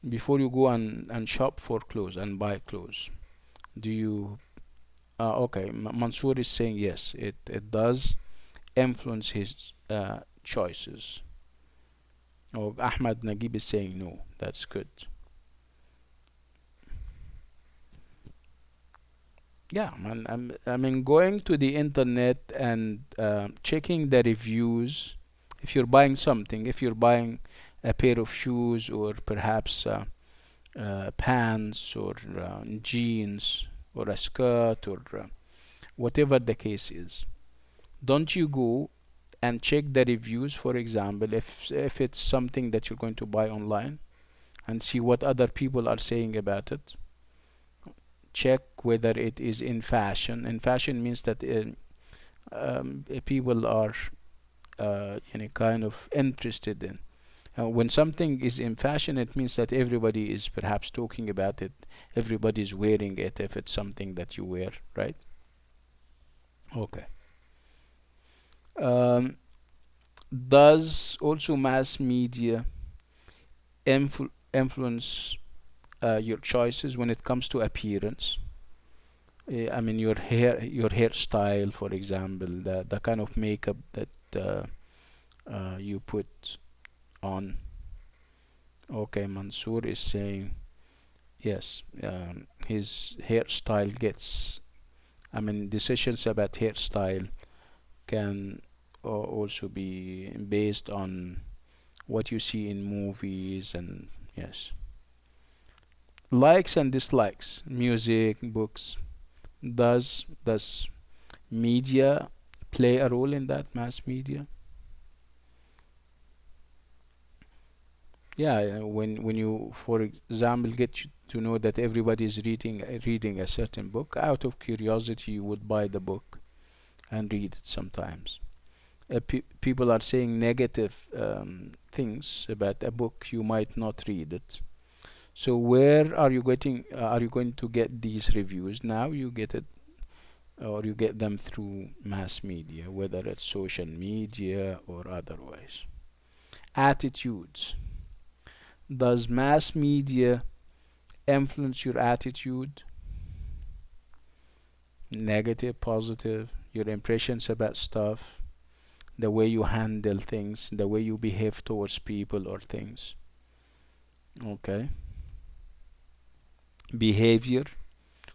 Before you go and shop for clothes and buy clothes, do you okay, Mansour is saying yes, it does influence his choices. Oh, Ahmad Nagib is saying no. That's good. Yeah, man. I mean, going to the internet and checking the reviews. If you're buying something, if you're buying a pair of shoes or perhaps pants or jeans or a skirt or whatever the case is, don't you go and check the reviews, for example, if it's something that you're going to buy online, and see what other people are saying about it. Check whether it is in fashion. In fashion means that people are kind of interested in. When something is in fashion, it means that everybody is perhaps talking about it. Everybody's wearing it if it's something that you wear, right? Okay. Um, does also mass media influence your choices when it comes to appearance? I mean, your hairstyle, for example, the kind of makeup that you put on. Okay, Mansour is saying yes. His hairstyle gets. I mean, decisions about hairstyle can also be based on what you see in movies and yes. Likes and dislikes, music, books. Does media play a role in that, mass media? Yeah, when you, for example, to know that everybody is reading a certain book, out of curiosity, you would buy the book and read it sometimes. People are saying negative things about a book, you might not read it. So where are you going to get these reviews? Now you get it, or you get them through mass media, whether it's social media or otherwise. Attitudes. Does mass media influence your attitude? Negative, positive, your impressions about stuff, the way you handle things, the way you behave towards people or things. Okay. Behavior,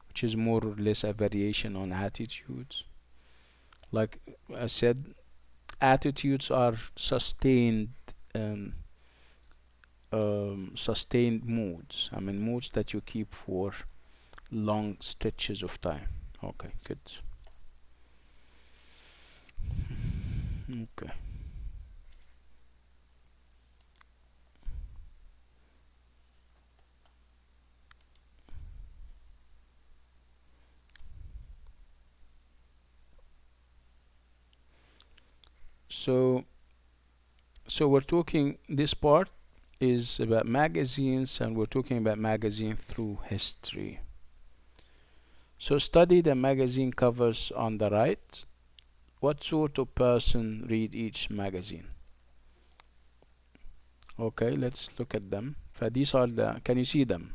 which is more or less a variation on attitudes. Like I said, attitudes are um, sustained moods. I mean, moods that you keep for long stretches of time. Okay, good. Okay. So, so we're talking, this part is about magazines, and we're talking about magazine through history. So study the magazine covers on the right. What sort of person read each magazine? Okay, let's look at them. These are can you see them?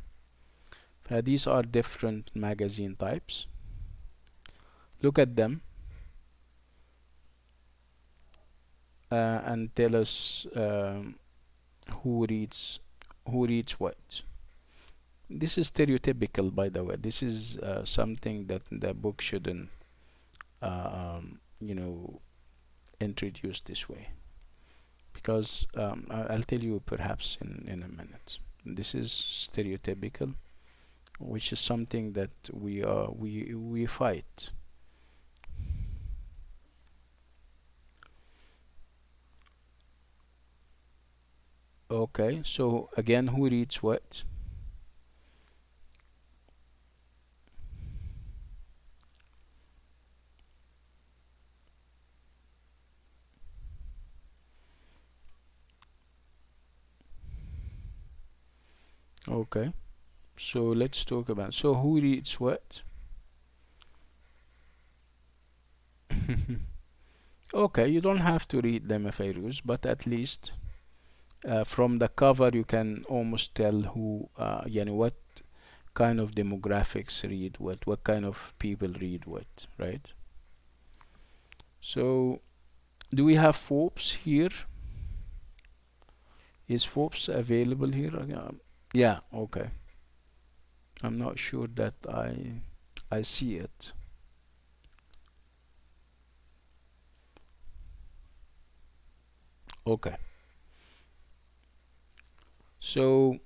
These are different magazine types. Look at them. and tell us who reads what. This is stereotypical, by the way. This is something that the book shouldn't, you know, introduce this way, because I'll tell you perhaps in a minute. This is stereotypical, which is something that we fight. Okay, so again, who reads what? Okay, so let's talk about, so who reads what? Okay, you don't have to read them, Fairuz, but at least from the cover you can almost tell who, what kind of demographics read what kind of people read what, right? So, do we have Forbes here? Is Forbes available here? Yeah, okay. I'm not sure that I see it. Okay. So,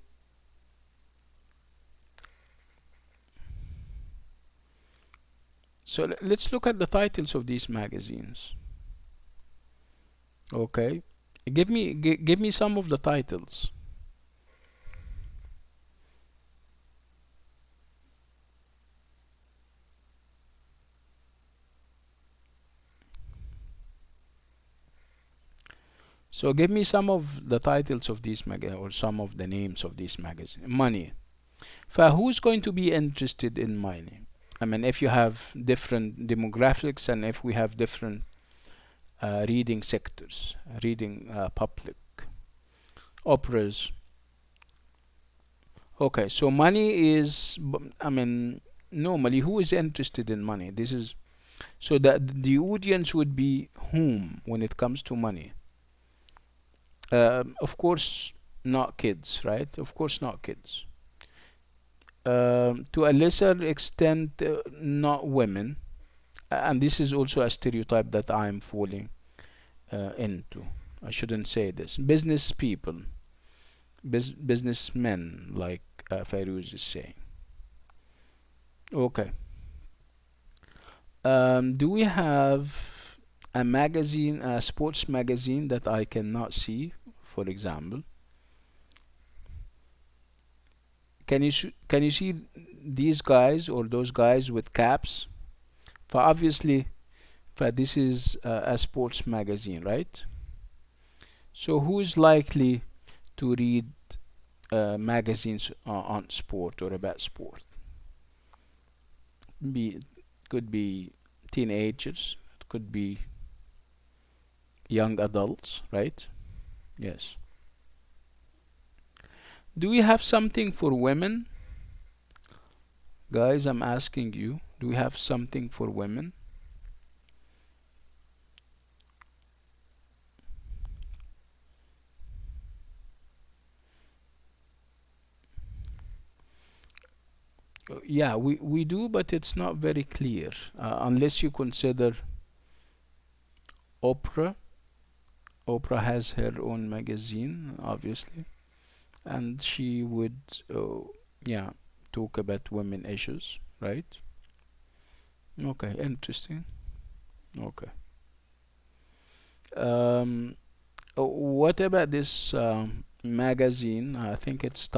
let's look at the titles of these magazines. Okay. Give me some of the titles. So give me some of the titles of these or some of the names of these magazines. Money. Who's going to be interested in money? I mean, if you have different demographics and if we have different reading sectors, reading public, operas. Okay, so money is, I mean, normally who is interested in money? This is, so that the audience would be whom when it comes to money? Of course, not kids, right? Of course, not kids. To a lesser extent, not women. And this is also a stereotype that I'm falling into. I shouldn't say this. Business people, businessmen, like Fairuz is saying. Okay. Do we have a magazine, a sports magazine that I cannot see, for example? Can you see these guys or those guys with caps? For obviously, for this is a sports magazine, right? So who is likely to read magazines on sport or about sport? Be Could be teenagers, it could be young adults, right? Yes. Do we have something for women? Guys, I'm asking you, do we have something for women? Yeah, we do, but it's not very clear. Unless you consider Oprah. Oprah has her own magazine, obviously, and she would, yeah, talk about women issues, right? Okay, interesting. Okay. Um, what about this magazine? I think it's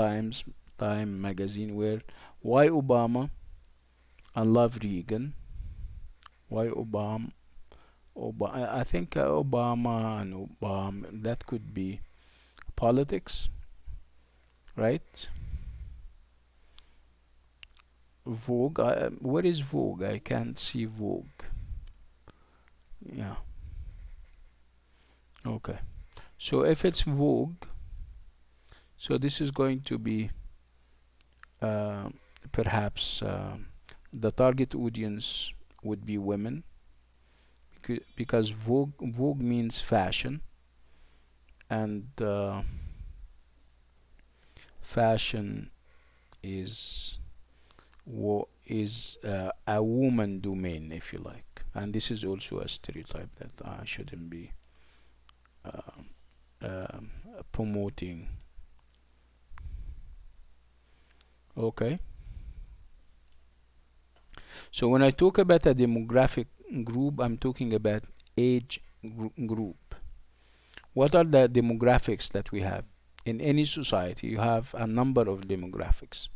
Time magazine, where why Obama and love Reagan? Why Obama? I think Obama and Obama, that could be politics, right? Vogue. Where is Vogue? I can't see Vogue. Yeah. Okay. So if it's Vogue, so this is going to be uh, perhaps the target audience would be women, because Vogue means fashion. and fashion is a woman domain, if you like, and this is also a stereotype that I shouldn't be um, promoting. Okay, so when I talk about a demographic group, I'm talking about age group. What are the demographics that we have? In any society, you have a number of demographics.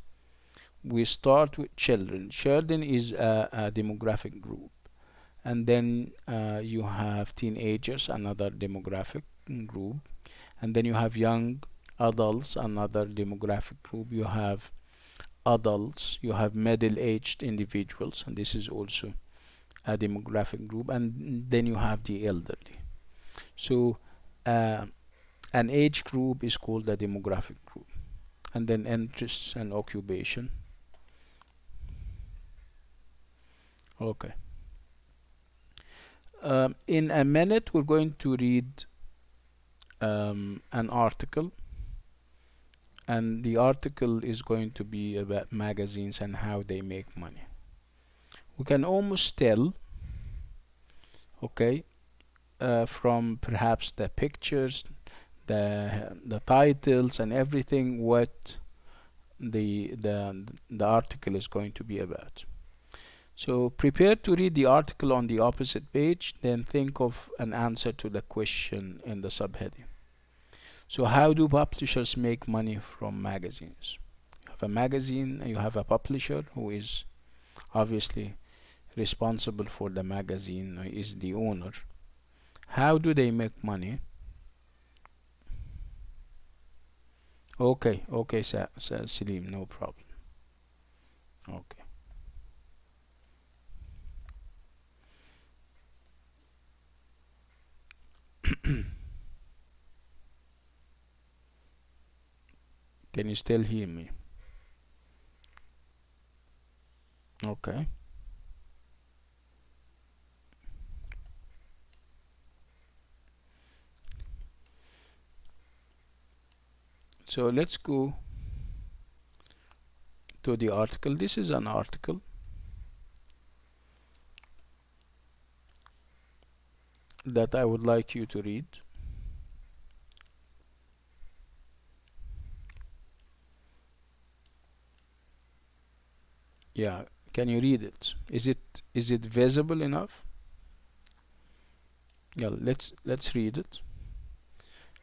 We start with children. Children is a demographic group. And then you have teenagers, another demographic group. And then you have young adults, another demographic group. You have adults, you have middle-aged individuals, and this is also a demographic group. And then you have the elderly. So uh, an age group is called a demographic group. And then interests and occupation. Okay. In a minute, we're going to read an article, and the article is going to be about magazines and how they make money. We can almost tell, okay, from perhaps the pictures, the titles, and everything, what the article is going to be about. So prepare to read the article on the opposite page, then think of an answer to the question in the subheading. So how do publishers make money from magazines? You have a magazine, you have a publisher who is obviously responsible for the magazine, is the owner. How do they make money? Okay, okay, Salim, no problem. Okay. Can you still hear me? Okay. So let's go to the article. This is an article that I would like you to read. Yeah, can you read it? Is it visible enough? Yeah, let's read it.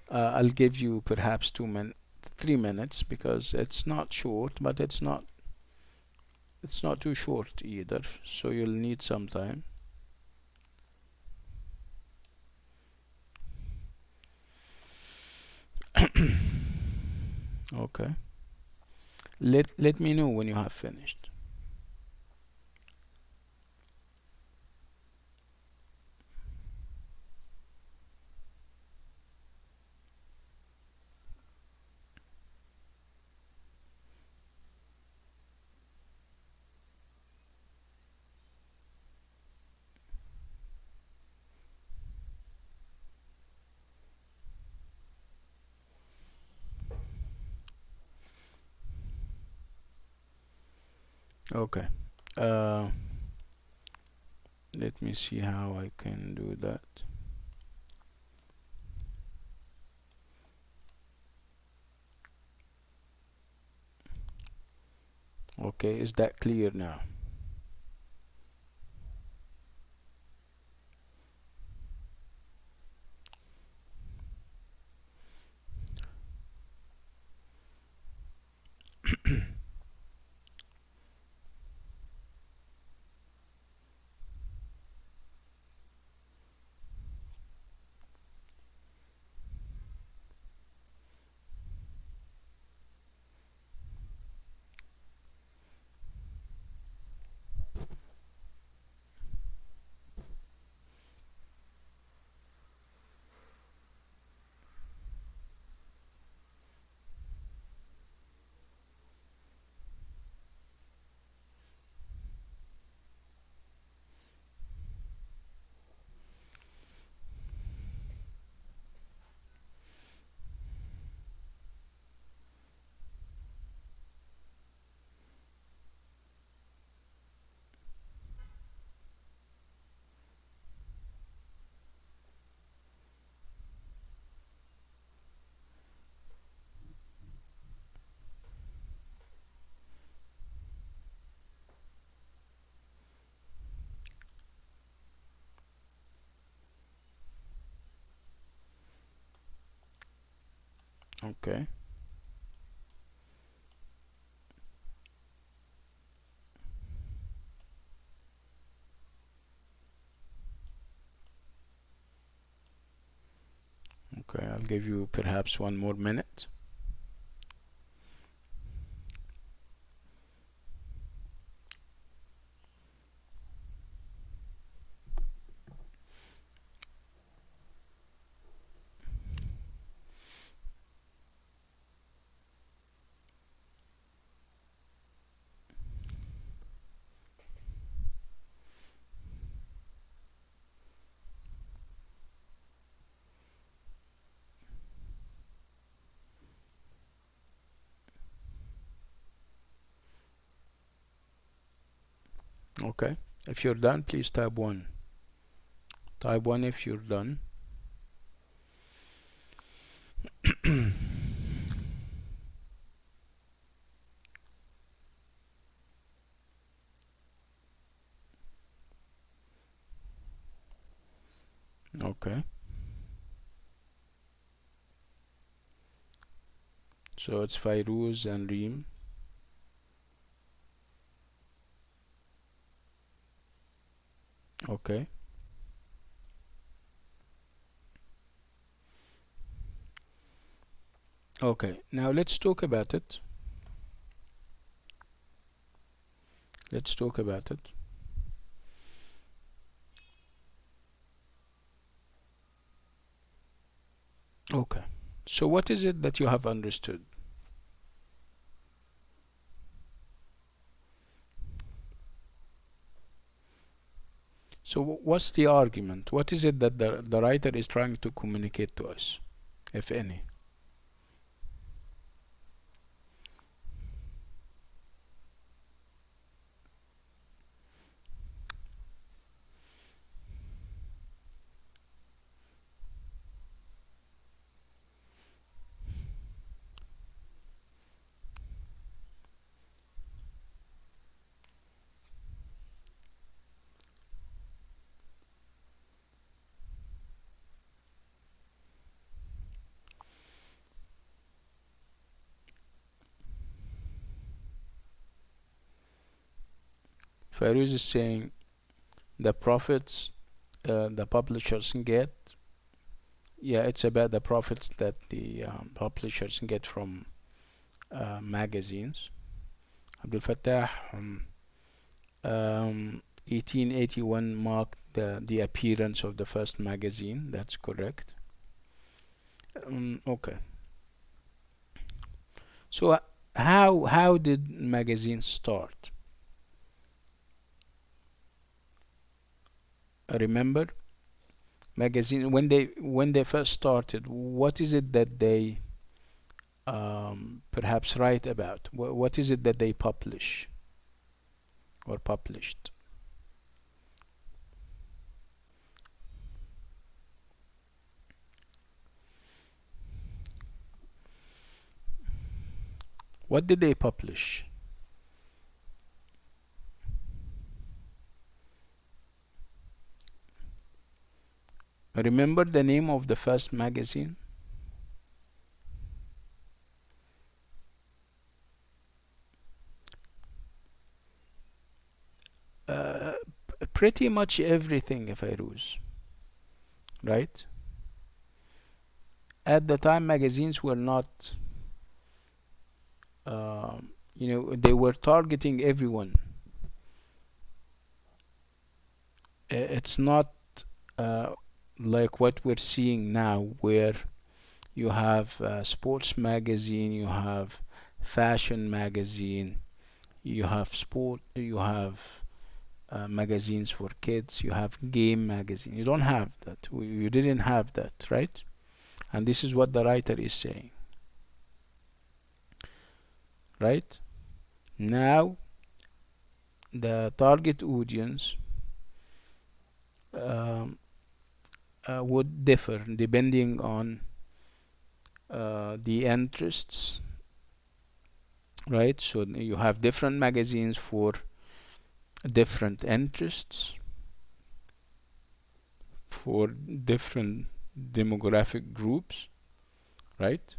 I'll give you perhaps 3 minutes because it's not short, but it's not too short either, so you'll need some time. Okay. Let me know when you have finished. Okay. Uh, Let me see how I can do that. Okay, is that clear now? Okay. Okay, I'll give you perhaps 1 more minute. Okay. If you're done, please type 1. Type 1 if you're done. Okay. So it's Fairuz and Reem. Okay. Okay. Now let's talk about it. Let's talk about it. Okay. So what is it that you have understood? So what's the argument? What is it that the writer is trying to communicate to us, if any? Fairuz is saying the profits the publishers get. Yeah, it's about the profits that the publishers get from magazines. Abdul Fattah, 1881 marked the appearance of the first magazine. That's correct. Okay. So how did magazines start? Remember, magazine when they first started. What is it that they perhaps write about? What is it that they publish or published? What did they publish? Remember the name of the first magazine? Uh, Pretty much everything, if I lose, right? At the time, magazines were not, they were targeting everyone. It's not uh, like what we're seeing now, where you have sports magazine, you have fashion magazine, you have sport, you have magazines for kids, you have game magazine. You don't have that. You didn't have that, right? And this is what the writer is saying, right? Now, the target audience um, would differ depending on the interests, right? So you have different magazines for different interests, for different demographic groups, right?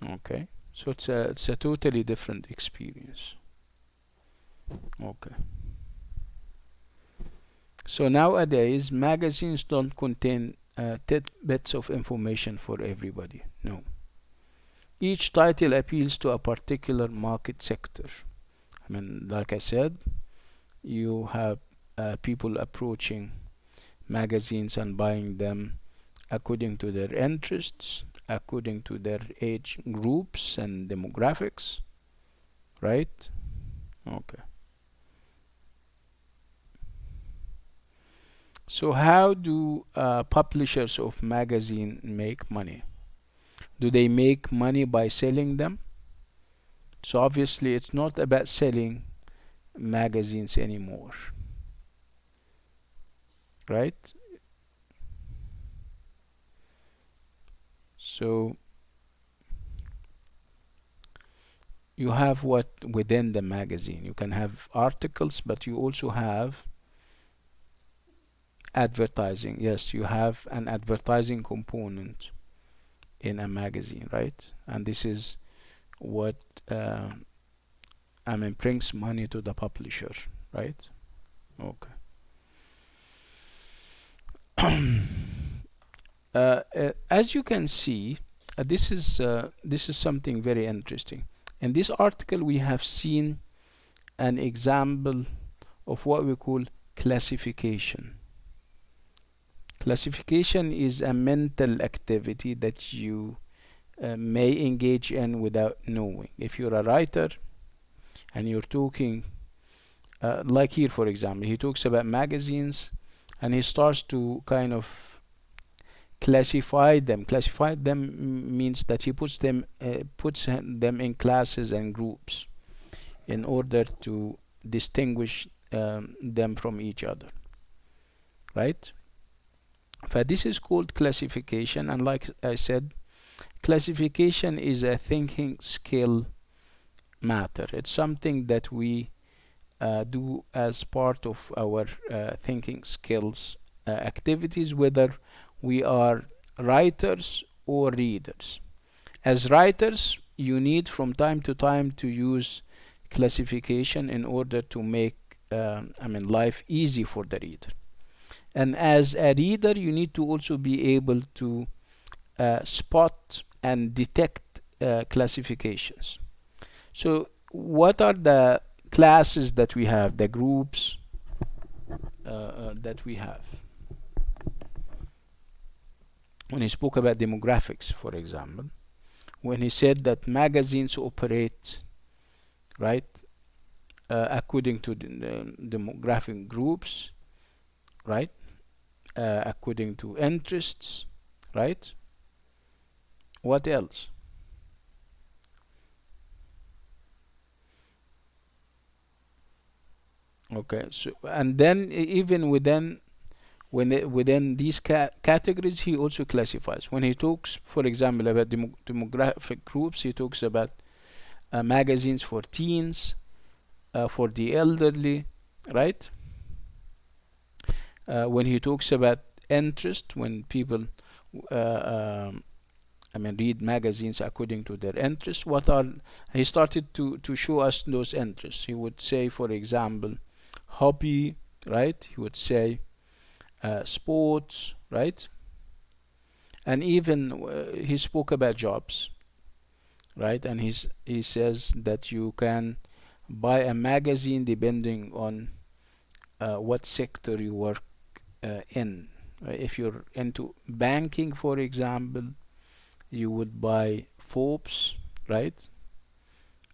Okay, so it's a totally different experience. Okay, so nowadays magazines don't contain tidbits of information for everybody. No, each title appeals to a particular market sector. I mean, like I said, you have people approaching magazines and buying them according to their interests, according to their age groups and demographics, right? Okay. So how do publishers of magazine make money? Do they make money by selling them? So obviously it's not about selling magazines anymore, right? So you have what within the magazine. You can have articles, but you also have advertising. Yes, you have an advertising component in a magazine, right? And this is what uh, I mean brings money to the publisher, right? Okay. As you can see, this is something very interesting. In this article, we have seen an example of what we call classification. Classification is a mental activity that you may engage in without knowing. If you're a writer and you're talking, like here, for example, he talks about magazines and he starts to kind of classify them. Classify them means that he puts them in classes and groups in order to distinguish them from each other, right? But this is called classification, and like I said, classification is a thinking skill matter. It's something that we do as part of our thinking skills activities, whether we are writers or readers. As writers, you need from time to time to use classification in order to make life easy for the reader. And as a reader, you need to also be able to spot and detect classifications. So what are the classes that we have, the groups that we have? When he spoke about demographics, for example, when he said that magazines operate, right, according to the demographic groups, right, according to interests, right? What else? Okay, so and then even within these categories, he also classifies. When he talks, for example, about demographic groups, he talks about magazines for teens, for the elderly, right? When he talks about interest, when people read magazines according to their interests, what are he started to show us those interests. He would say, for example, hobby, right? He would say sports, right? And even he spoke about jobs, right? And he says that you can buy a magazine depending on what sector you work in. If you're into banking, for example, you would buy Forbes, right?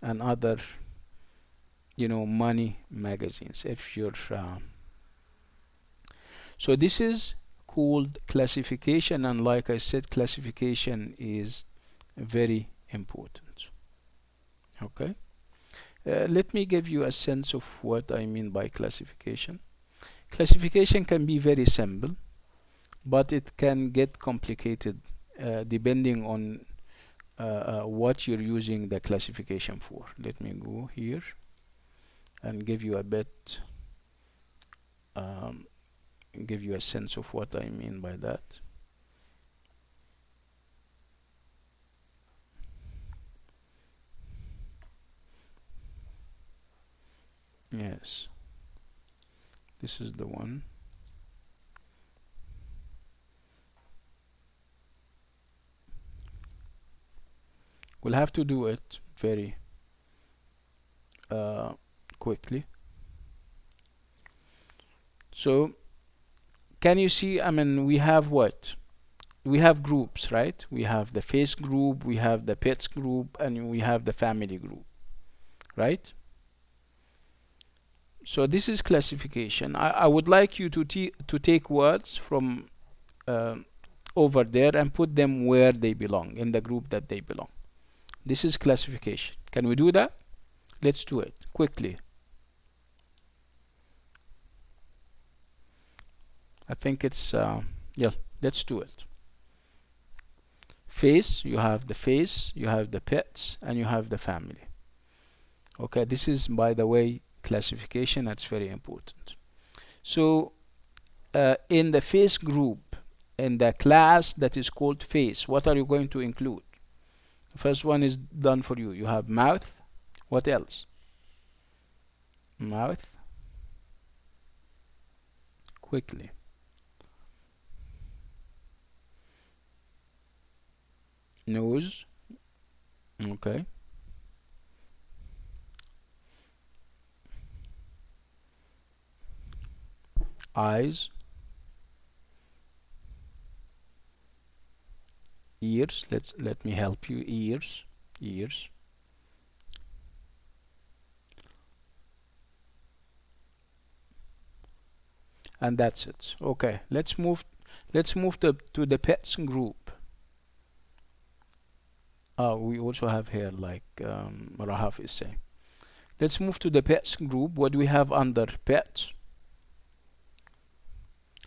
And other, money magazines. If you're so this is called classification, and like I said, classification is very important. Okay. Let me give you a sense of what I mean by classification. Classification can be very simple, but it can get complicated depending on what you're using the classification for. Let me go here and give you a bit, um, give you a sense of what I mean by that. Yes, this is the one. We'll have to do it very quickly. So can you see, I mean, we have what? We have groups, right? We have the face group, we have the pets group, and we have the family group, right? So this is classification. I would like you to take words from uh, over there and put them where they belong, in the group that they belong. This is classification. Can we do that? Let's do it quickly. I think it's yeah, let's do it. Face, you have the face, you have the pets, and you have the family. Okay, this is, by the way, classification. That's very important. So in the face group, in the class that is called face, what are you going to include? The first one is done for you. You have mouth. What else? Mouth. Quickly. Nose. Okay. Eyes. Ears. Let me help you. Ears. Ears. And that's it. Okay, let's move to the pets group. We also have here, like Rahaf is saying. Let's move to the pets group. What do we have under pets?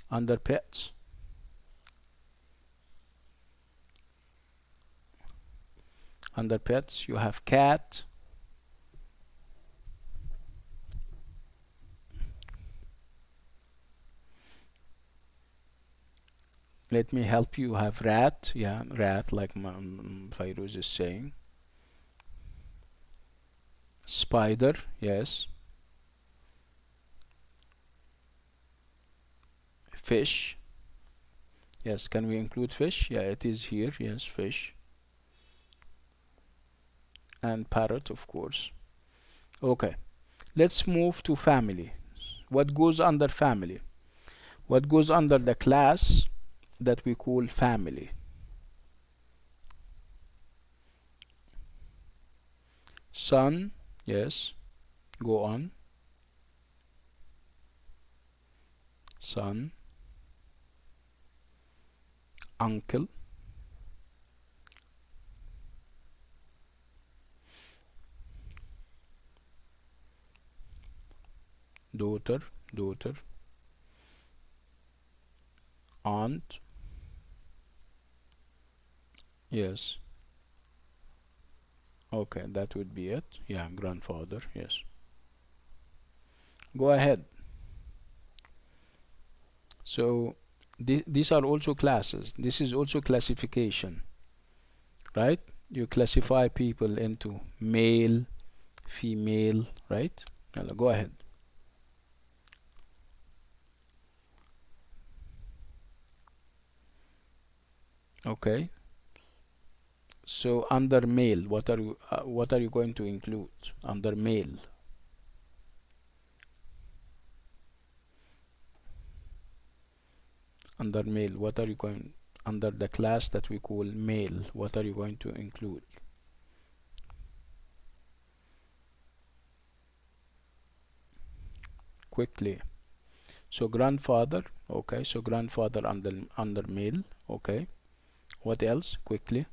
Under pets, you have cat, let me help you. Have rat. Yeah, rat, like Fairuz is saying. Spider. Yes. Fish. Yes, can we include fish? Yeah, it is here. Yes, fish. And parrot, of course. Okay, let's move to family. What goes under family? What goes under the class that we call family? Son. Yes, go on. Son. Uncle. Daughter. Daughter. Aunt. Yes. Okay, that would be it. Yeah, grandfather. Yes. Go ahead. So these are also classes. This is also classification, right? You classify people into male, female, right? Now, go ahead. Okay. So under male, what are you going to include under male? Under male, what are you going under the class that we call male? What are you going to include? Quickly. So grandfather. Okay. So grandfather under male. Okay. What else? Quickly.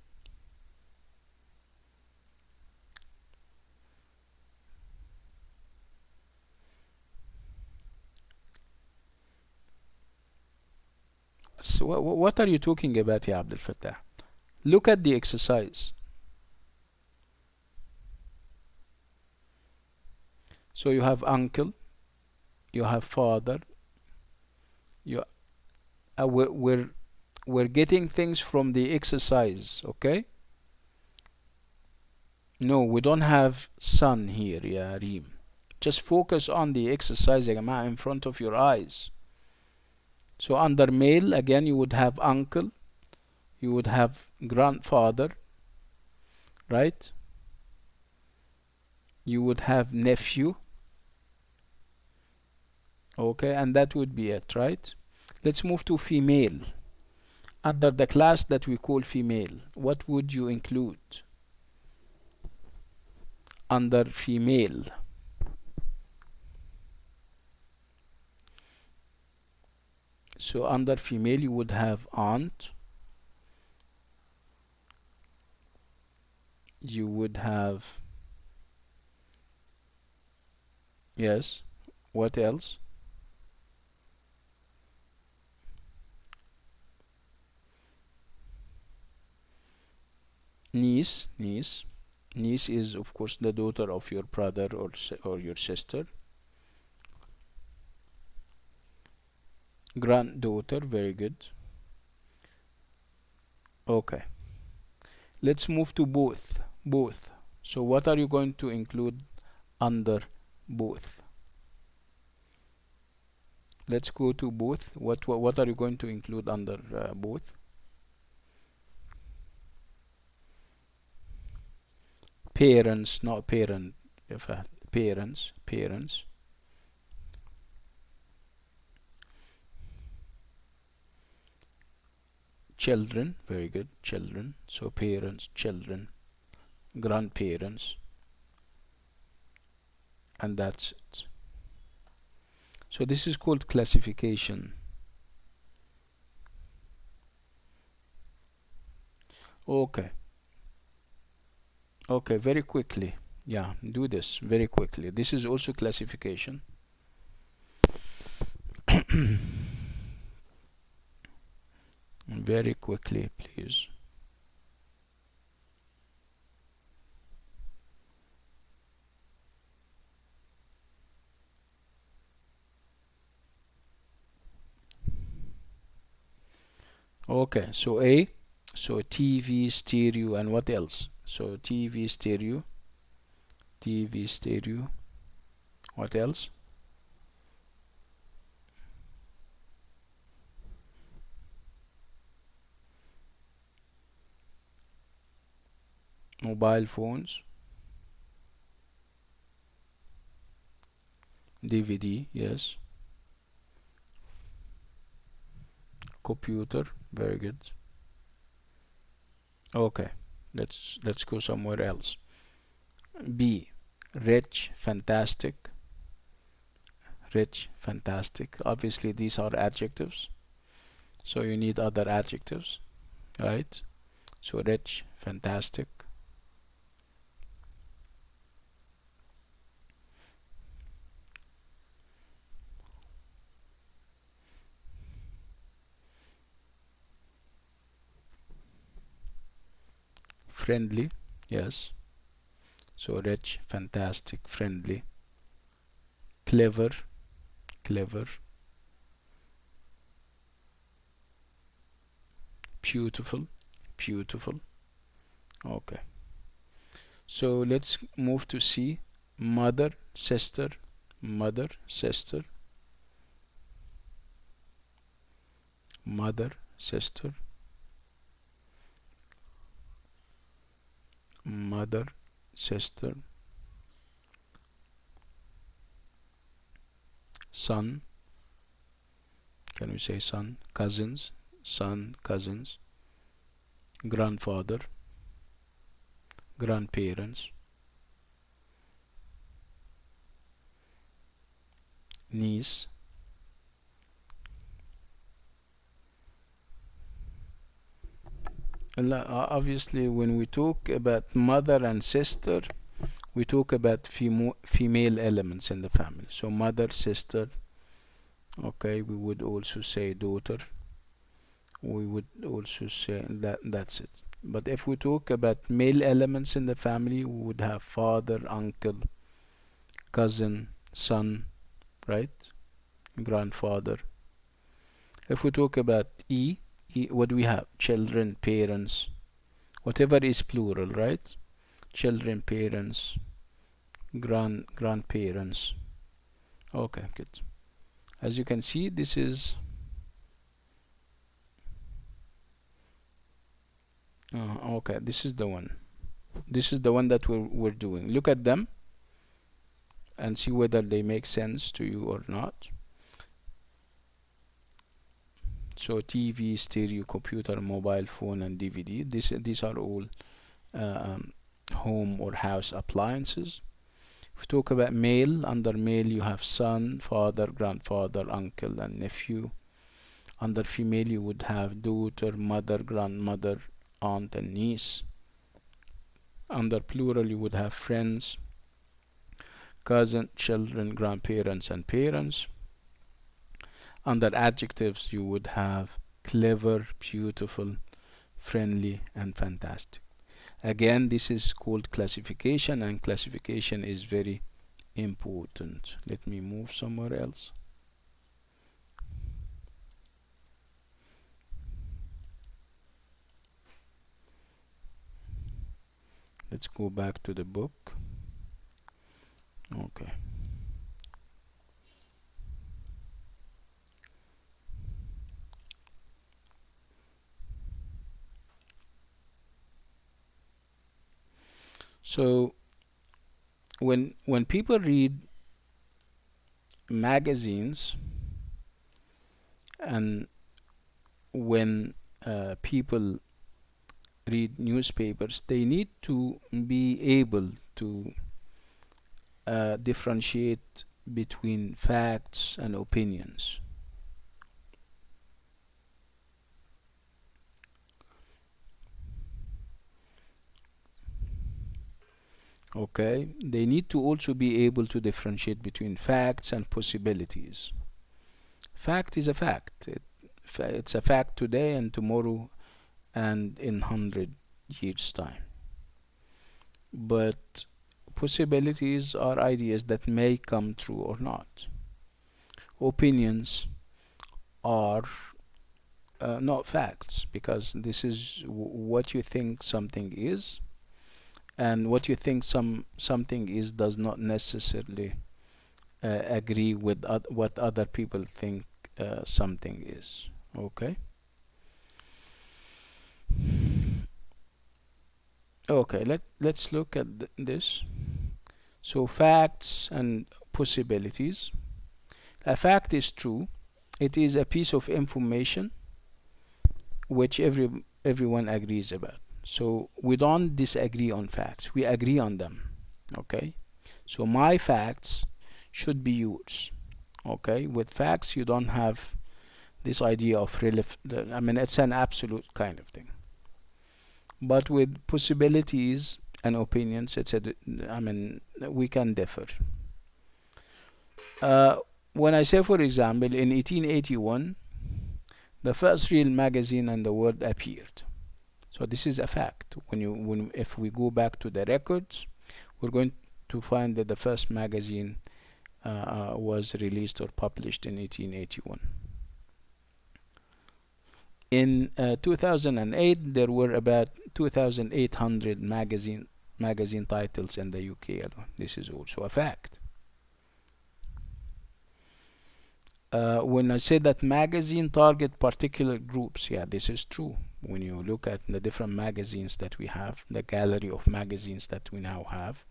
So what are you talking about, ya Abdul Fattah? Look at the exercise. So you have uncle, you have father. You we're getting things from the exercise, okay? No, we don't have son here, ya Reem. just focus on the exercise يا جماعة in front of your eyes. So under male, again, you would have uncle, you would have grandfather, right? You would have nephew, okay, and that would be it, right? Let's move to female. Under the class that we call female, what would you include under female? So under female you would have aunt, you would have, yes, what else? Niece. Niece is of course the daughter of your brother or your sister. Granddaughter, very good. Okay, let's move to both. So what are you going to include under both? Let's go to both. What are you going to include under both? Parents, not parent. Parents. Children, very good. Children. So parents, children, grandparents, and that's it. So this is called classification. Okay, very quickly. Yeah, do this very quickly. This is also classification. Very quickly, please. Okay, so A, so TV, stereo, and what else? So TV, stereo, what else? Mobile phones, DVD, yes. Computer, very good. Okay, let's go somewhere else. B, rich, fantastic. Obviously these are adjectives, so you need other adjectives, right? So rich, fantastic. Friendly, yes. So rich, fantastic, friendly. Clever. Beautiful. Okay, so let's move to C. Mother, sister. Mother, sister. Son, can we say son? Cousins, cousins. Grandfather, grandparents. Niece. Obviously when we talk about mother and sister, we talk about female elements in the family. So mother, sister. Okay, we would also say daughter. We would also say that's it. But if we talk about male elements in the family, we would have father, uncle, cousin, son, right? Grandfather. If we talk about what do we have? Children, parents, whatever is plural, right? Children, parents, grandparents. Okay, good. As you can see, this is okay, this is the one. This is the one that we're doing. Look at them and see whether they make sense to you or not. So TV, stereo, computer, mobile phone, and DVD. These are all home or house appliances. If we talk about male, under male you have son, father, grandfather, uncle, and nephew. Under female you would have daughter, mother, grandmother, aunt, and niece. Under plural you would have friends, cousin, children, grandparents, and parents. Under adjectives you would have clever, beautiful, friendly, and fantastic. Again, this is called classification, and classification is very important. Let me move somewhere else. Let's go back to the book. Okay. So when people read magazines, and when people read newspapers, they need to be able to differentiate between facts and opinions. Okay, they need to also be able to differentiate between facts and possibilities. Fact is a fact. It's a fact today and tomorrow and in 100 years' time. But possibilities are ideas that may come true or not. Opinions are not facts, because this is what you think something is, and what you think something is does not necessarily agree with what other people think something is. Okay. Okay, let's look at this. So facts and possibilities. A fact is true. It is a piece of information which everyone agrees about. So we don't disagree on facts, we agree on them. Okay, so my facts should be yours. Okay, with facts you don't have this idea of I mean, it's an absolute kind of thing. But with possibilities and opinions, I mean, we can differ. When I say, for example, in 1881 the first real magazine in the world appeared. So this is a fact. If we go back to the records, we're going to find that the first magazine was released or published in 1881. In 2008, there were about 2,800 magazine titles in the UK alone. This is also a fact. When I say that magazine target particular groups, yeah, this is true. When you look at the different magazines that we have, the gallery of magazines that we now have,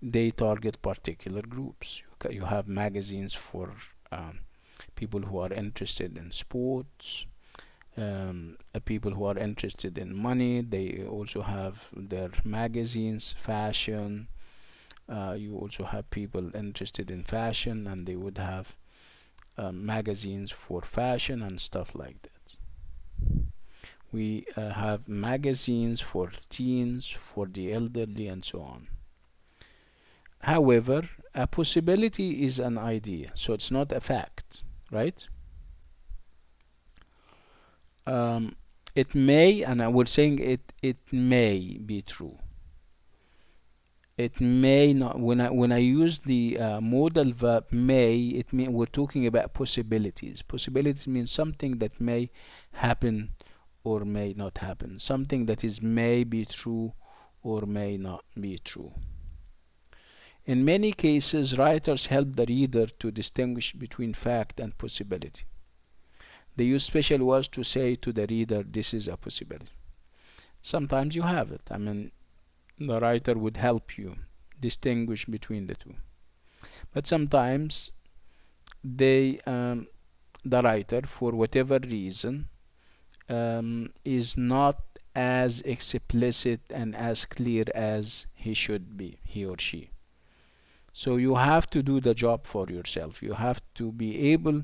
they target particular groups. You have magazines for people who are interested in sports, people who are interested in money. They also have their magazines, fashion. You also have people interested in fashion, and they would have magazines for fashion and stuff like that. We have magazines for teens, for the elderly, and so on. However, a possibility is an idea, so it's not a fact, right? It may, and I was saying it may be true. It may not. When I use the modal verb may, we're talking about possibilities. Possibilities means something that may happen or may not happen. Something that is may be true or may not be true. In many cases, writers help the reader to distinguish between fact and possibility. They use special words to say to the reader, this is a possibility. Sometimes you have it. I mean, the writer would help you distinguish between the two. But sometimes the writer, for whatever reason, is not as explicit and as clear as he should be, he or she. So you have to do the job for yourself. You have to be able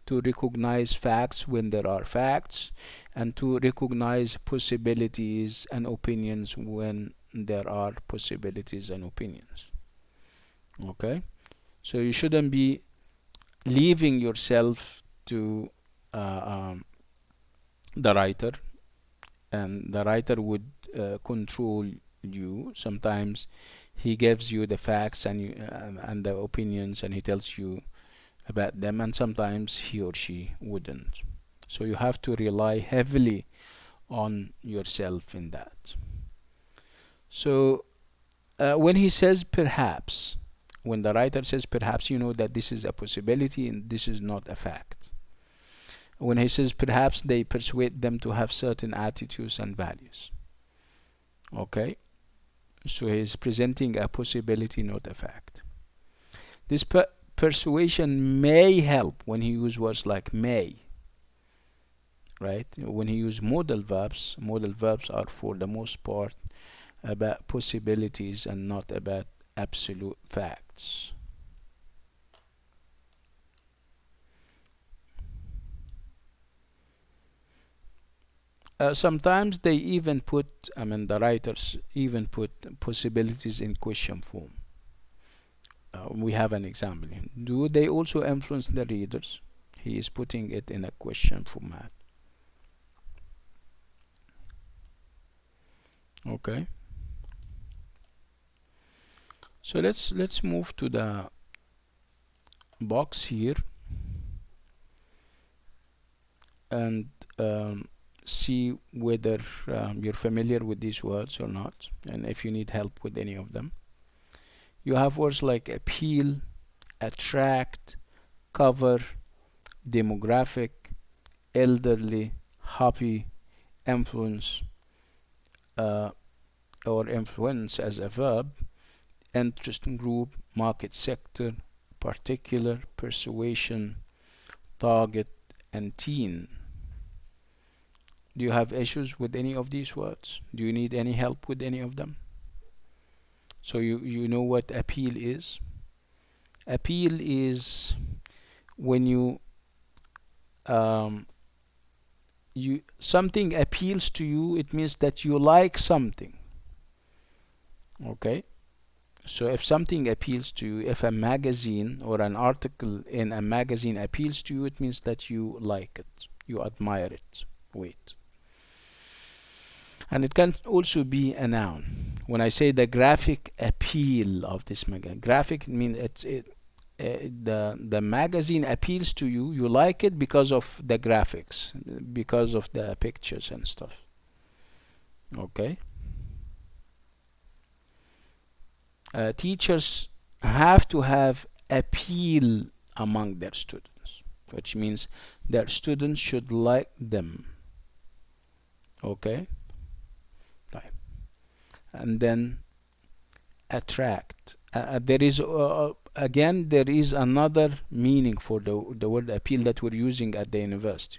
to recognize facts when there are facts, and to recognize possibilities and opinions when there are possibilities and opinions. Okay? So you shouldn't be leaving yourself to the writer, and the writer would control you. Sometimes he gives you the facts and the opinions, and he tells you about them, and sometimes he or she wouldn't. So you have to rely heavily on yourself in that. So when he says perhaps, when the writer says perhaps, you know that this is a possibility and this is not a fact. When he says perhaps, they persuade them to have certain attitudes and values. Okay? So he's presenting a possibility, not a fact. This persuasion may help when he uses words like may. Right? When he uses modal verbs are for the most part about possibilities and not about absolute facts. Sometimes they even put, the writers even put possibilities in question form. We have an example. Do they also influence the readers? He is putting it in a question format. Okay. So let's move to the box here and see whether you're familiar with these words or not, and if you need help with any of them. You have words like appeal, attract, cover, demographic, elderly, happy, influence, or influence as a verb, interest group, market sector, particular, persuasion, target, and teen. Do you have issues with any of these words? Do you need any help with any of them? So you know what appeal is? Appeal is when something appeals to you, it means that you like something. Okay? So if something appeals to you, if a magazine or an article in a magazine appeals to you, it means that you like it, you admire it. Wait. And it can also be a noun. When I say the graphic appeal of this magazine, graphic means the magazine appeals to you. You like it because of the graphics, because of the pictures and stuff. Okay. Teachers have to have appeal among their students, which means their students should like them. Okay. And then attract. There is again there is another meaning for the word appeal that we're using at the university.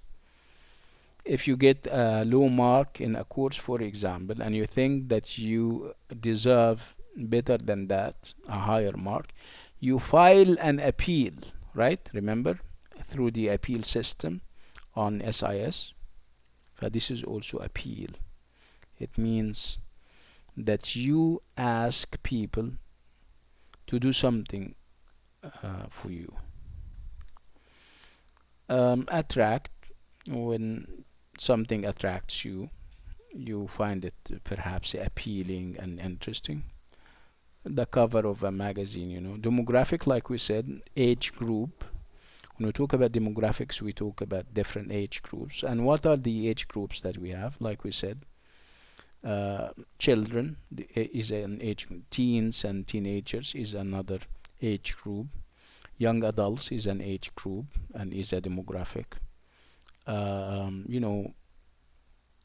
If you get a low mark in a course, for example, and you think that you deserve better than that, a higher mark, you file an appeal, right? Remember, through the appeal system on SIS. But this is also appeal. It means that you ask people to do something for you. Attract, when something attracts you, you find it perhaps appealing and interesting. The cover of a magazine, Demographic, like we said, age group. When we talk about demographics, we talk about different age groups. And what are the age groups that we have? Like we said, Children is an age group. Teens and teenagers is another age group. Young adults is an age group and is a demographic. You know,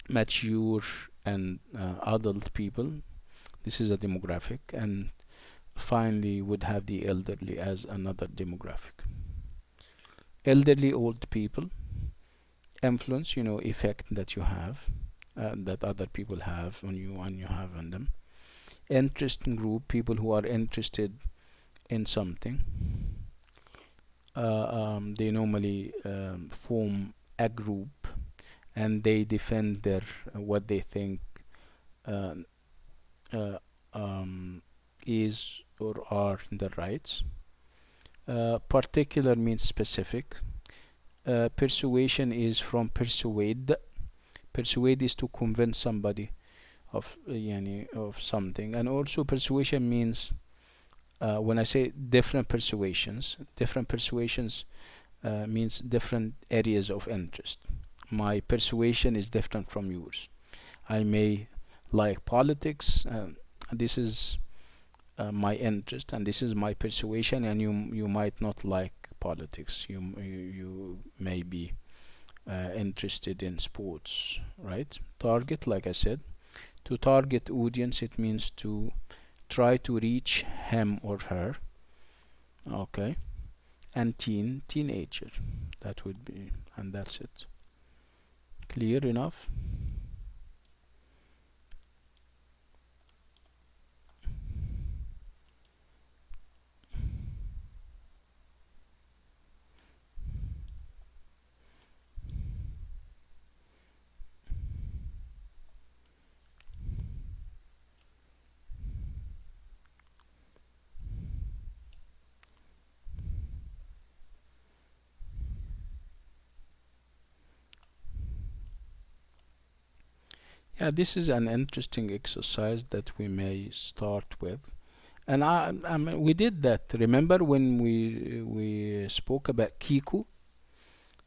mature and adult people, this is a demographic. And finally would have the elderly as another demographic. Elderly old people, influence, you know, effect that you have, that other people have on you and you have on them. Interest group, people who are interested in something. They normally form a group and they defend their what they think uh, uh, is or are the rights. Particular means specific. Persuasion is from persuade. Persuade is to convince somebody of of something. And also persuasion means when I say different persuasions means different areas of interest. My persuasion is different from yours. I may like politics. This is my interest, and this is my persuasion, and you might not like politics. You may be interested in sports, right? Target, like I said, to target audience, it means to try to reach him or her. Okay. And teenager, that would be, and that's it. Clear enough? Yeah, this is an interesting exercise that we may start with. And I mean, we did that. Remember when we spoke about Kiku,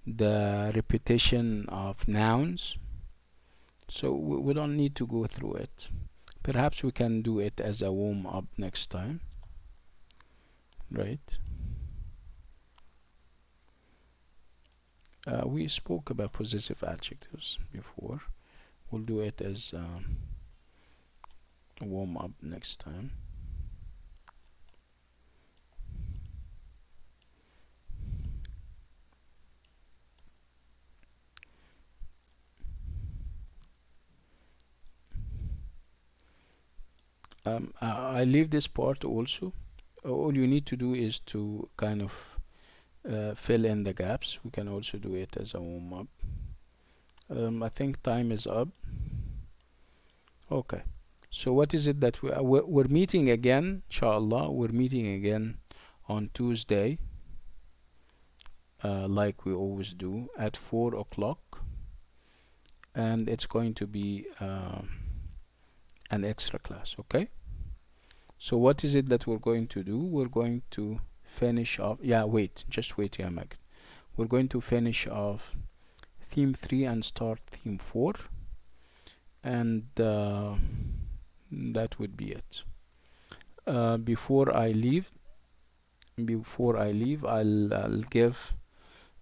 the repetition of nouns? So we don't need to go through it. Perhaps we can do it as a warm up next time, right? We spoke about possessive adjectives before. We'll do it as a warm up next time. I leave this part also. All you need to do is to kind of fill in the gaps. We can also do it as a warm up. I think time is up. Okay. So what is it that we're meeting again, inshallah, we're meeting again on Tuesday, like we always do, at 4 o'clock. And it's going to be an extra class, okay? So what is it that we're going to do? We're going to finish off. Yeah, wait, just wait, yeah, Mag. We're going to finish off theme 3 and start theme 4, and that would be it. Before I leave, I'll give.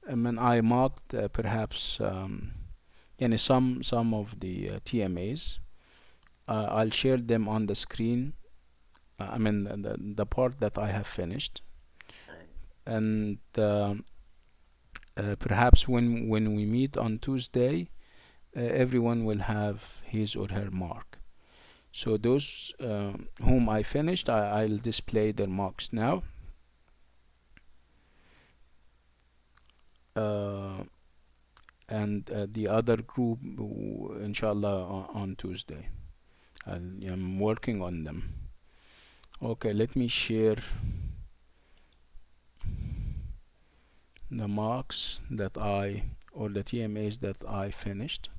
I mean, I marked perhaps some of the TMAs. I'll share them on the screen. I mean the part that I have finished, and perhaps when we meet on Tuesday, everyone will have his or her mark. So those whom I finished, I'll display their marks now. And the other group, inshallah, on Tuesday. I'm working on them. Okay, let me share the marks that or the TMAs that I finished.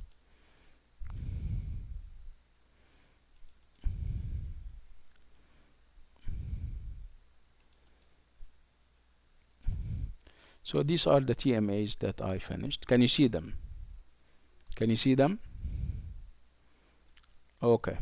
So these are the TMAs that I finished. Can you see them? Can you see them? Okay.